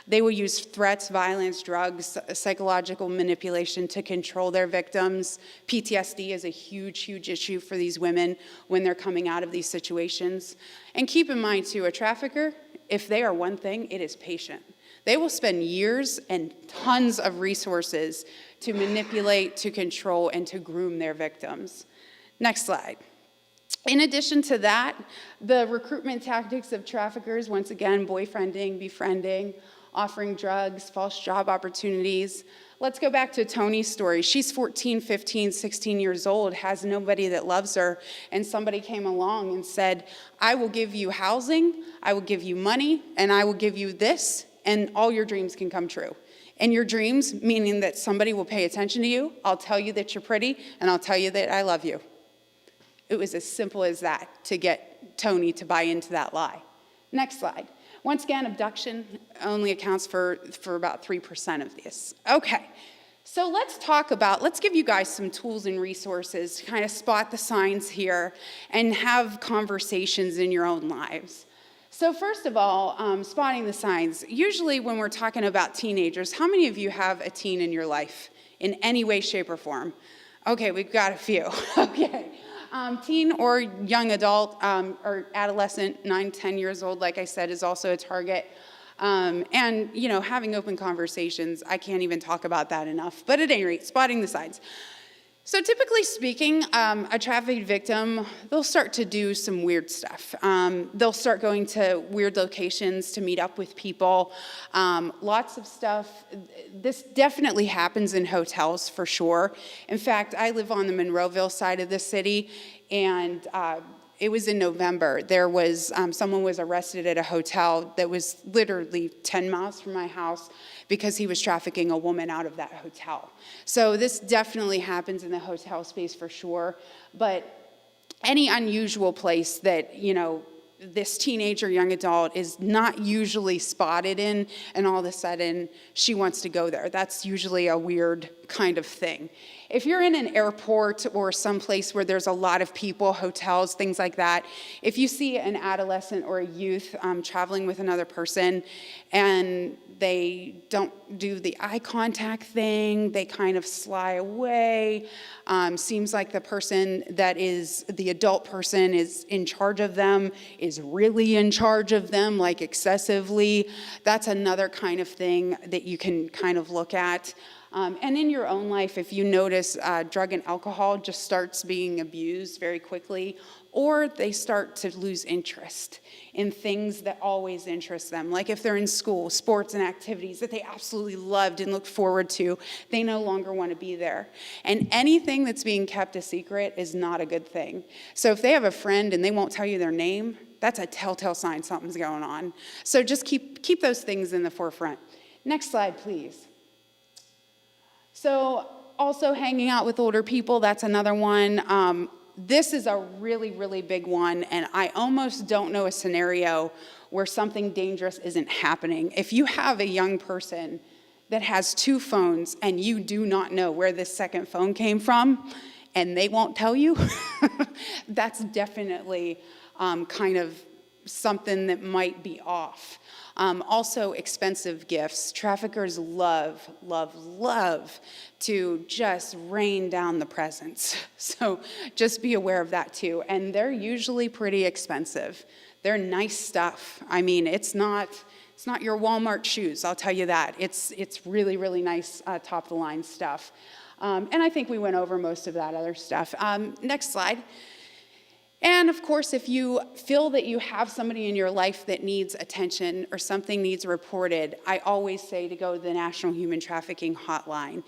They will use threats, violence, drugs, psychological manipulation to control their victims. PTSD is a huge, huge issue for these women when they're coming out of these situations. And keep in mind, too, a trafficker, if they are one thing, it is patient. They will spend years and tons of resources to manipulate, to control, and to groom their victims. Next slide. In addition to that, the recruitment tactics of traffickers, once again, boyfriending, befriending, offering drugs, false job opportunities. Let's go back to Tony's story. She's 14, 15, 16 years old, has nobody that loves her, and somebody came along and said, I will give you housing, I will give you money, and I will give you this, and all your dreams can come true. And your dreams, meaning that somebody will pay attention to you, I'll tell you that you're pretty, and I'll tell you that I love you. It was as simple as that to get Tony to buy into that lie. Next slide. Once again, abduction only accounts for about 3% of this. Okay, so let's give you guys some tools and resources to kind of spot the signs here and have conversations in your own lives. So first of all, spotting the signs. Usually when we're talking about teenagers, how many of you have a teen in your life in any way, shape, or form? Okay, we've got a few. Okay. Teen or young adult or adolescent, 9, 10 years old, like I said, is also a target. And, you know, having open conversations, I can't even talk about that enough. But at any rate, spotting the signs. So typically speaking, a trafficked victim, they'll start to do some weird stuff. They'll start going to weird locations to meet up with people. Lots of stuff. This definitely happens in hotels for sure. In fact, I live on the Monroeville side of the city, and it was in November. There was, someone was arrested at a hotel that was literally 10 miles from my house because he was trafficking a woman out of that hotel. So this definitely happens in the hotel space for sure. But any unusual place that, you know, this teenager, young adult is not usually spotted in, and all of a sudden she wants to go there. That's usually a weird kind of thing. If you're in an airport or someplace where there's a lot of people, hotels, things like that, if you see an adolescent or a youth traveling with another person and they don't do the eye contact thing, they kind of sly away, seems like the person that is, the adult person is in charge of them, is really in charge of them, like excessively, that's another kind of thing that you can kind of look at. And in your own life, if you notice drug and alcohol just starts being abused very quickly, or they start to lose interest in things that always interest them. Like if they're in school, sports and activities that they absolutely loved and looked forward to, they no longer want to be there. And anything that's being kept a secret is not a good thing. So if they have a friend and they won't tell you their name, that's a telltale sign something's going on. So just keep those things in the forefront. Next slide, please. So also hanging out with older people, that's another one. This is a really, really big one, and I almost don't know a scenario where something dangerous isn't happening. If you have a young person that has 2 phones and you do not know where this second phone came from, and they won't tell you, that's definitely kind of something that might be off. Also, expensive gifts. Traffickers love, love, love to just rain down the presents. So just be aware of that too. And they're usually pretty expensive. They're nice stuff. I mean, it's not your Walmart shoes, I'll tell you that. It's really, really nice top of the line stuff. And I think we went over most of that other stuff. Next slide. And of course, if you feel that you have somebody in your life that needs attention or something needs reported, I always say to go to the National Human Trafficking Hotline.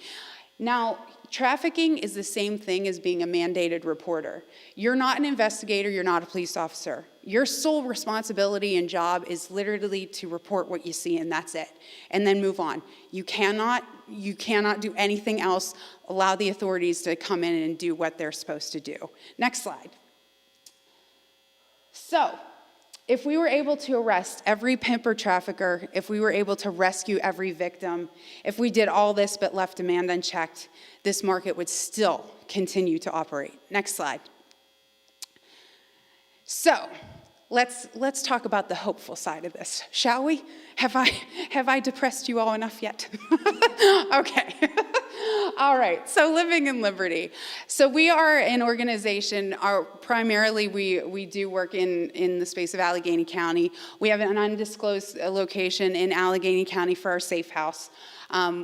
Now, trafficking is the same thing as being a mandated reporter. You're not an investigator, you're not a police officer. Your sole responsibility and job is literally to report what you see, and that's it. And then move on. You cannot do anything else. Allow the authorities to come in and do what they're supposed to do. Next slide. So, if we were able to arrest every pimp or trafficker, if we were able to rescue every victim, if we did all this but left demand unchecked, this market would still continue to operate. Next slide. So, let's talk about the hopeful side of this, shall we? Have I depressed you all enough yet? Okay. All right, so Living in Liberty. So we are an organization, primarily we do work in the space of Allegheny County. We have an undisclosed location in Allegheny County for our safe house.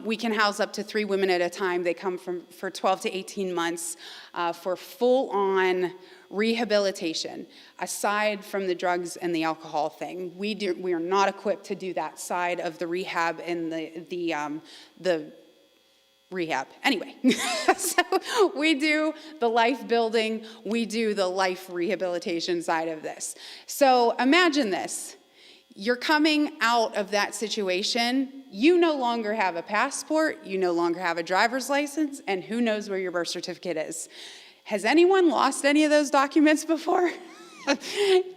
We can house up to 3 women at a time. They come for 12 to 18 months for full-on rehabilitation, aside from the drugs and the alcohol thing. We are not equipped to do that side of the rehab and the rehab. Anyway, so we do the life building, we do the life rehabilitation side of this. So imagine this. You're coming out of that situation, you no longer have a passport, you no longer have a driver's license, and who knows where your birth certificate is. Has anyone lost any of those documents before?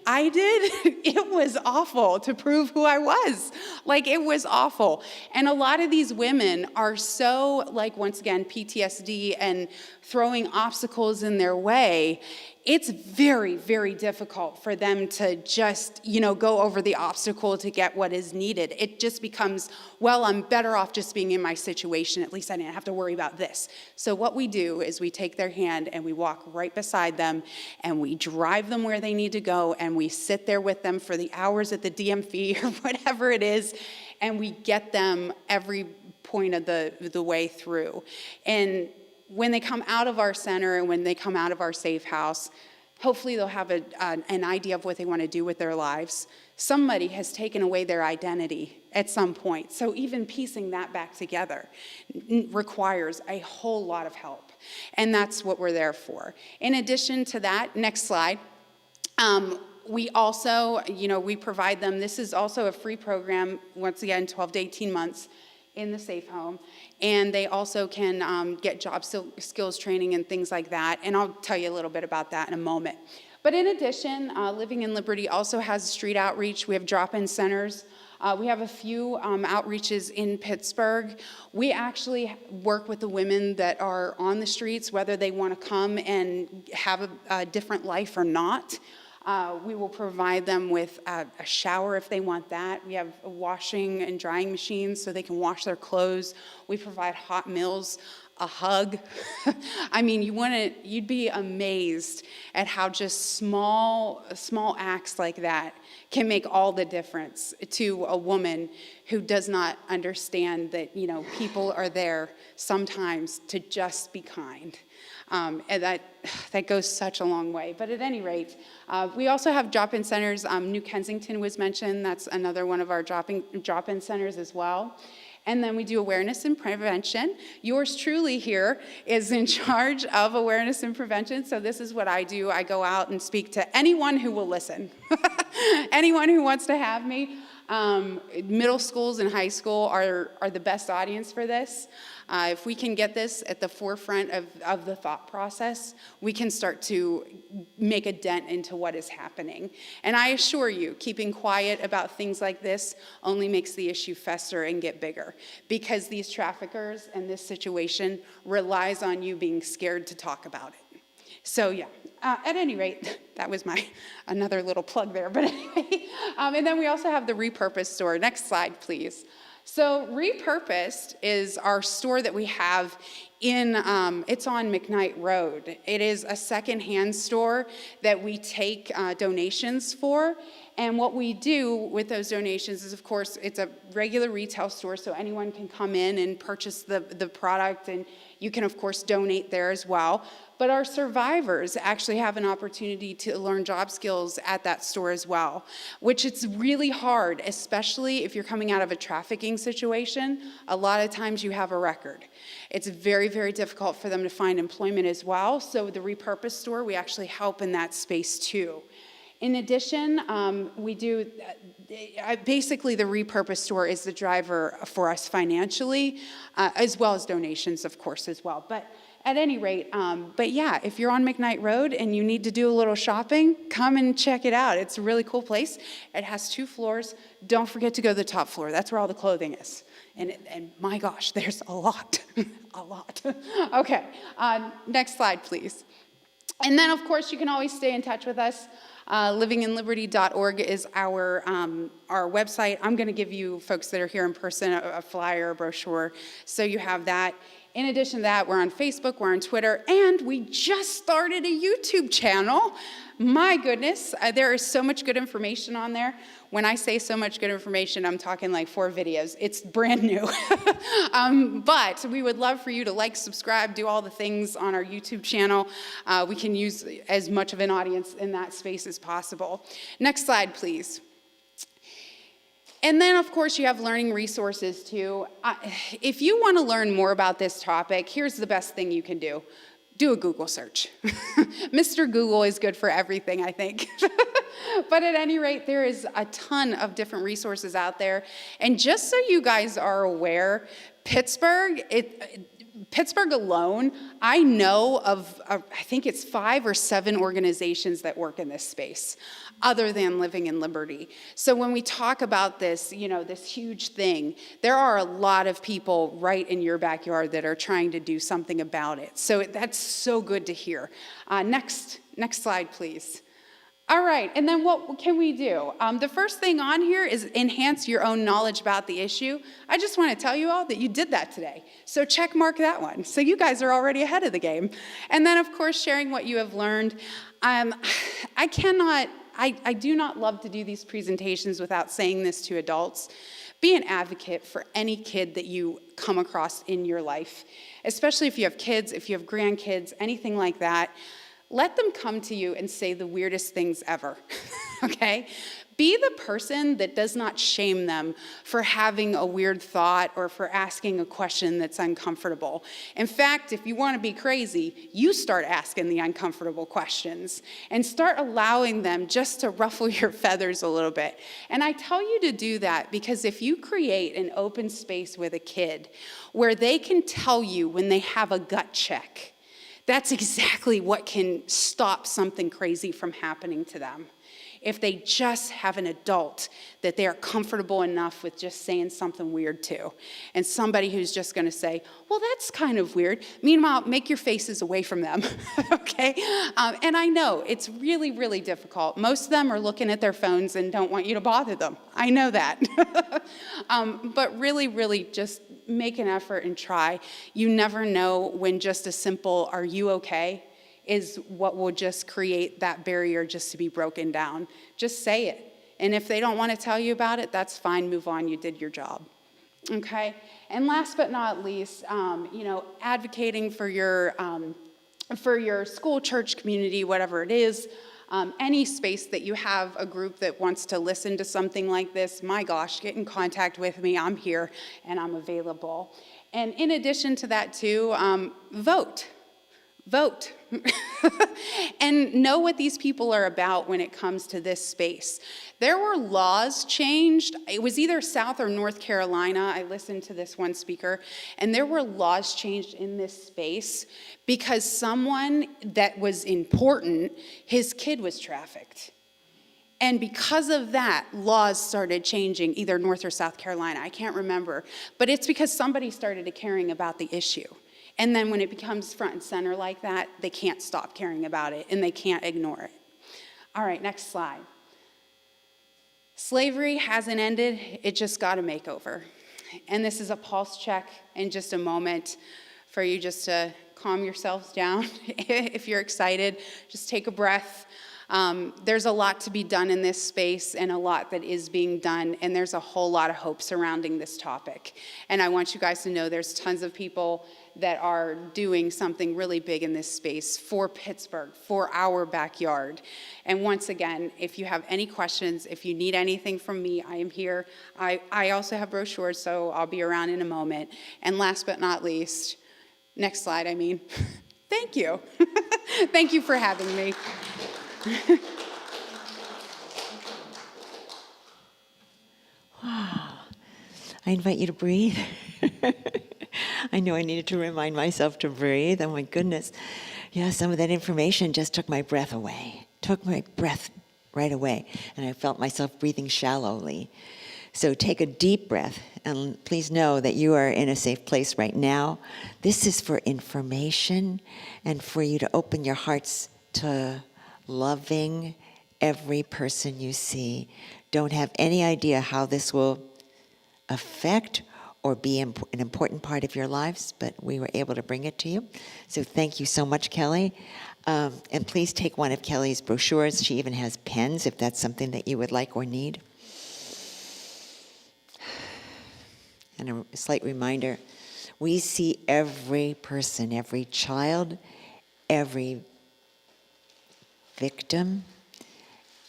I did. It was awful to prove who I was. Like, it was awful. And a lot of these women are so, like, once again, PTSD and throwing obstacles in their way. It's very, very difficult for them to just, go over the obstacle to get what is needed. It just becomes, well, I'm better off just being in my situation. At least I didn't have to worry about this. So what we do is we take their hand and we walk right beside them and we drive them where they need to go and we sit there with them for the hours at the DMV or whatever it is, and we get them every point of the way through. And when they come out of our center and when they come out of our safe house, hopefully they'll have an idea of what they want to do with their lives. Somebody has taken away their identity at some point. So even piecing that back together requires a whole lot of help. And that's what we're there for. In addition to that, next slide, we also, we provide them, this is also a free program, once again, 12 to 18 months in the safe home. And they also can get job skills training and things like that. And I'll tell you a little bit about that in a moment. But in addition, Living in Liberty also has street outreach. We have drop-in centers. We have a few outreaches in Pittsburgh. We actually work with the women that are on the streets, whether they want to come and have a different life or not. We will provide them with a shower if they want that. We have washing and drying machines so they can wash their clothes. We provide hot meals, a hug. I mean, you'd be amazed at how just small acts like that can make all the difference to a woman who does not understand that, people are there sometimes to just be kind. And that goes such a long way. But at any rate, we also have drop-in centers. New Kensington was mentioned. That's another one of our drop-in centers as well. And then we do awareness and prevention. Yours truly here is in charge of awareness and prevention. So this is what I do. I go out and speak to anyone who will listen, anyone who wants to have me. Middle schools and high school are the best audience for this. If we can get this at the forefront of the thought process, we can start to make a dent into what is happening. And I assure you, keeping quiet about things like this only makes the issue fester and get bigger, because these traffickers and this situation relies on you being scared to talk about it. So yeah, at any rate, that was another little plug there. But anyway, and then we also have the Repurposed store. Next slide, please. So Repurposed is our store that we have it's on McKnight Road. It is a secondhand store that we take donations for. And what we do with those donations is, of course, it's a regular retail store, so anyone can come in and purchase the product, and you can, of course, donate there as well. But our survivors actually have an opportunity to learn job skills at that store as well, which it's really hard, especially if you're coming out of a trafficking situation. A lot of times you have a record. It's very, very difficult for them to find employment as well. So the Repurposed store, we actually help in that space too. In addition, we do, basically the Repurposed store is the driver for us financially, as well as donations, of course, as well. But at any rate, but yeah, if you're on McKnight Road and you need to do a little shopping, come and check it out. It's a really cool place. It has 2 floors. Don't forget to go to the top floor. That's where all the clothing is. And my gosh, there's a lot, a lot. Okay, next slide, please. And then, of course, you can always stay in touch with us. Livinginliberty.org is our website. I'm going to give you folks that are here in person a flyer, a brochure, so you have that. In addition to that, we're on Facebook, we're on Twitter, and we just started a YouTube channel. My goodness, there is so much good information on there. When I say so much good information, I'm talking like 4 videos. It's brand new. But we would love for you to like, subscribe, do all the things on our YouTube channel. We can use as much of an audience in that space as possible. Next slide, please. And then, of course, you have learning resources, too. If you want to learn more about this topic, here's the best thing you can do. Do a Google search. Mr. Google is good for everything, I think. But at any rate, there is a ton of different resources out there. And just so you guys are aware, Pittsburgh alone, I know of, I think it's 5 or 7 organizations that work in this space, other than Living in Liberty. So when we talk about this, this huge thing, there are a lot of people right in your backyard that are trying to do something about it. So that's so good to hear. Next slide, please. All right, and then what can we do? The first thing on here is enhance your own knowledge about the issue. I just want to tell you all that you did that today. So check mark that one. So you guys are already ahead of the game. And then, of course, sharing what you have learned. I do not love to do these presentations without saying this to adults. Be an advocate for any kid that you come across in your life, especially if you have kids, if you have grandkids, anything like that. Let them come to you and say the weirdest things ever, okay? Be the person that does not shame them for having a weird thought or for asking a question that's uncomfortable. In fact, if you want to be crazy, you start asking the uncomfortable questions and start allowing them just to ruffle your feathers a little bit. And I tell you to do that because if you create an open space with a kid where they can tell you when they have a gut check, that's exactly what can stop something crazy from happening to them. If they just have an adult that they are comfortable enough with just saying something weird to, and somebody who's just going to say, well, that's kind of weird. Meanwhile, make your faces away from them, okay? And I know it's really, really difficult. Most of them are looking at their phones and don't want you to bother them. I know that. But really, really just make an effort and try. You never know when just a simple, are you okay? Is what will just create that barrier just to be broken down. Just say it. And if they don't want to tell you about it, that's fine, move on, you did your job. Okay? And last but not least, advocating for your school, church, community, whatever it is, any space that you have a group that wants to listen to something like this, my gosh, get in contact with me. I'm here and I'm available. And in addition to that too, vote. Vote. And know what these people are about when it comes to this space. There were laws changed. It was either South or North Carolina. I listened to this one speaker, and there were laws changed in this space because someone that was important, his kid was trafficked. And because of that, laws started changing, either North or South Carolina. I can't remember. But it's because somebody started caring about the issue. And then when it becomes front and center like that, they can't stop caring about it and they can't ignore it. All right, next slide. Slavery hasn't ended, it just got a makeover. And this is a pulse check in just a moment for you just to calm yourselves down. If you're excited, just take a breath. There's a lot to be done in this space and a lot that is being done, and there's a whole lot of hope surrounding this topic. And I want you guys to know there's tons of people that are doing something really big in this space for Pittsburgh, for our backyard. And once again, if you have any questions, if you need anything from me, I am here. I also have brochures, so I'll be around in a moment. And last but not least, next slide, thank you. Thank you for having me. Wow. I invite you to breathe. I know I needed to remind myself to breathe. Oh my goodness. Yeah, some of that information just took my breath away. Took my breath right away. And I felt myself breathing shallowly. So take a deep breath and please know that you are in a safe place right now. This is for information and for you to open your hearts to loving every person you see. Don't have any idea how this will affect or be an important part of your lives, but we were able to bring it to you. So thank you so much, Kellee. And please take one of Kellee's brochures. She even has pens if that's something that you would like or need. And a slight reminder, we see every person, every child, every victim,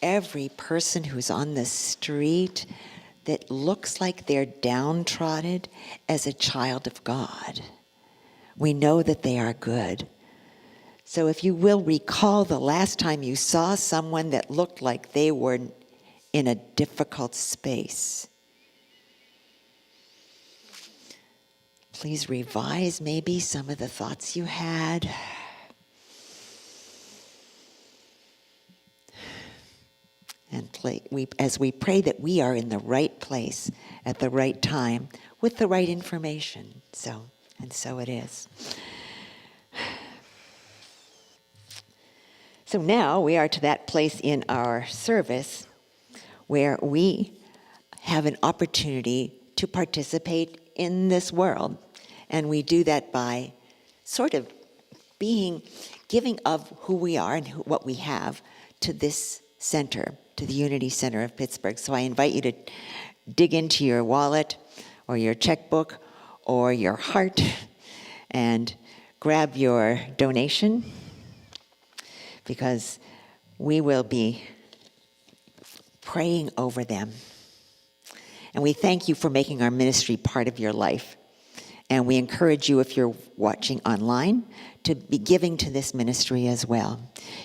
every person who's on the street that looks like they're downtrodden as a child of God. We know that they are good. So if you will recall the last time you saw someone that looked like they were in a difficult space, please revise maybe some of the thoughts you had. And as we pray that we are in the right place at the right time with the right information. So it is. So now we are to that place in our service where we have an opportunity to participate in this world. And we do that by sort of giving of who we are and what we have to this center, to the Unity Center of Pittsburgh. So I invite you to dig into your wallet or your checkbook or your heart and grab your donation, because we will be praying over them. And we thank you for making our ministry part of your life. And we encourage you, if you're watching online, to be giving to this ministry as well.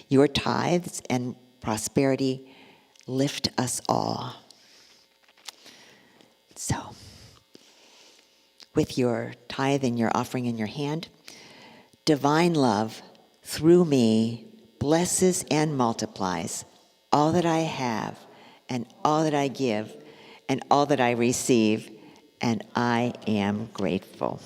Your tithes and prosperity lift us all. So, with your tithe and your offering in your hand, divine love through me blesses and multiplies all that I have and all that I give and all that I receive, and I am grateful.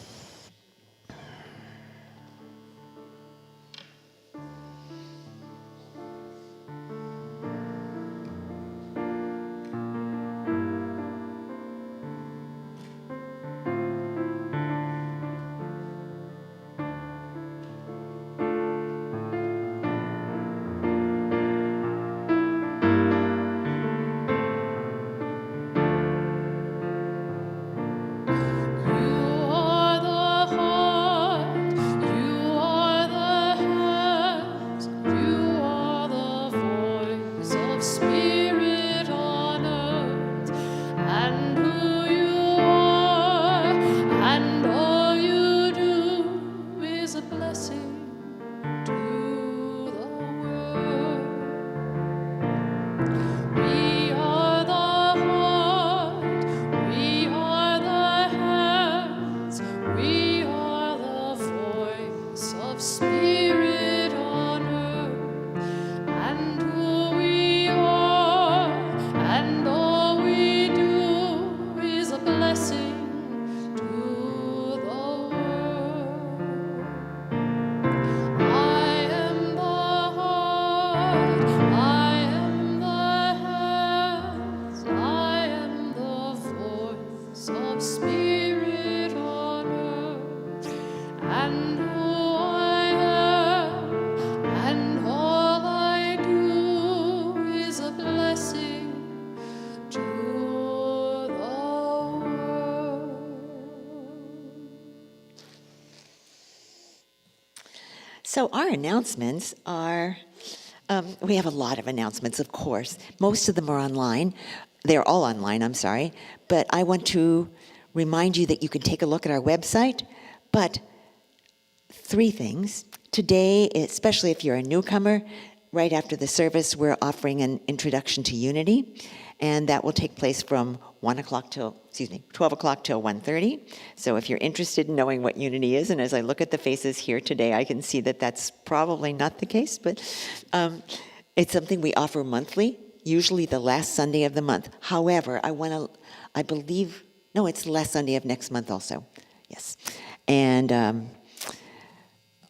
So our announcements are, we have a lot of announcements, of course. Most of them are online. They're all online, I'm sorry. But I want to remind you that you can take a look at our website. But 3 things. Today, especially if you're a newcomer, right after the service, we're offering an introduction to Unity. And that will take place from 12 o'clock till 1:30. So if you're interested in knowing what Unity is, and as I look at the faces here today, I can see that that's probably not the case, but it's something we offer monthly, usually the last Sunday of the month. However, it's the last Sunday of next month also. Yes. And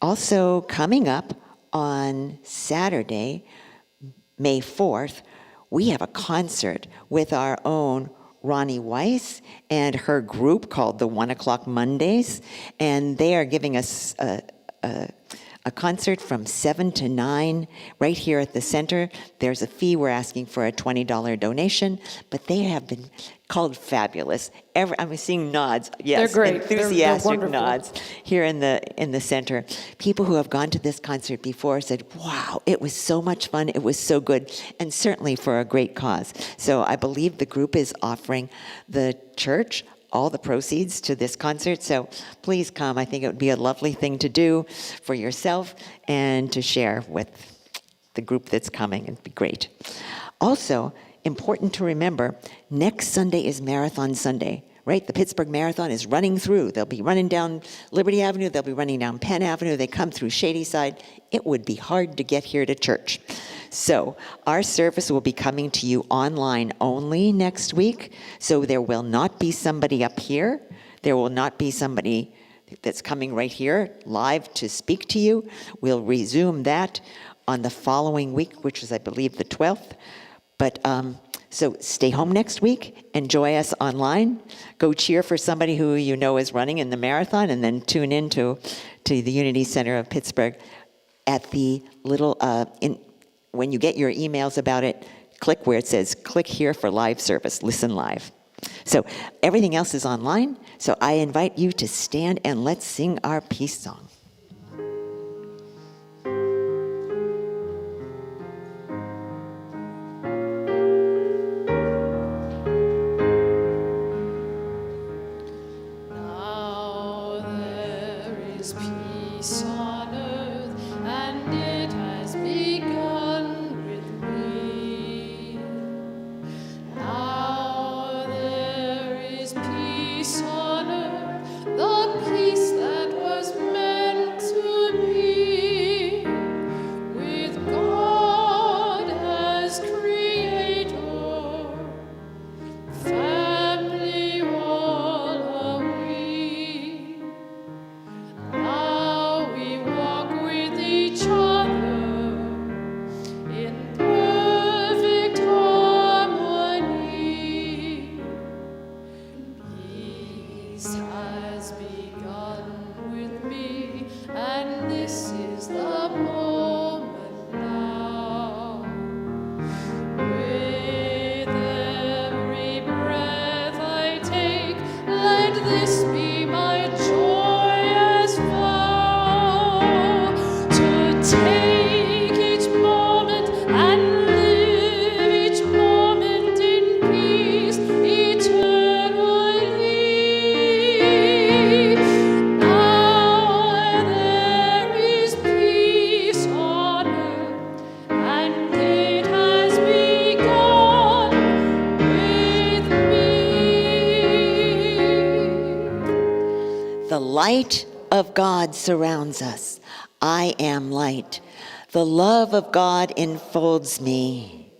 also coming up on Saturday, May 4th, we have a concert with our own Ronnie Weiss and her group called the 1 O'Clock Mondays, and they are giving us a concert from 7 to 9 right here at the center. There's a fee. We're asking for a $20 donation, but they have been called fabulous. I'm seeing nods. Yes, They're great. They're enthusiastic wonderful. nods here in the center. People who have gone to this concert before said, wow, it was so much fun. It was so good, and certainly for a great cause. So I believe the group is offering the church all the proceeds to this concert, so please come. I think it would be a lovely thing to do for yourself and to share with the group that's coming. It'd be great. Also, important to remember, next Sunday is Marathon Sunday, right? The Pittsburgh Marathon is running through. They'll be running down Liberty Avenue, they'll be running down Penn Avenue, they come through Shadyside. It would be hard to get here to church. So our service will be coming to you online only next week. So there will not be somebody up here. There will not be somebody that's coming right here live to speak to you. We'll resume that on the following week, which is, I believe, the 12th. But so stay home next week. Enjoy us online. Go cheer for somebody who you know is running in the marathon, and then tune in to the Unity Center of Pittsburgh at the little when you get your emails about it, click where it says, click here for live service, listen live. So everything else is online, so I invite you to stand and let's sing our peace song. Now there is peace on earth, and it has begun with me. Now there is peace on earth, the peace that was meant to be, with God as creator, family all are we. Now we walk with each other in perfect harmony. Peace has begun with me, and this is the moment now. With every breath I take, let this be my joyous vow, to take each moment and live each moment in peace eternally. Now there is peace on earth, and it has begun with me. The light of God surrounds us. I am light. The love of God enfolds me.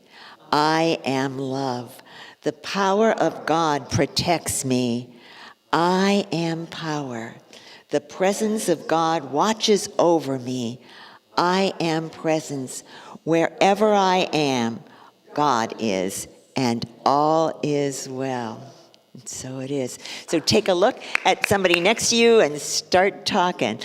I am love. The power of God protects me. I am power. The presence of God watches over me. I am presence. Wherever I am, God is, and all is well. And so it is. So take a look at somebody next to you and start talking.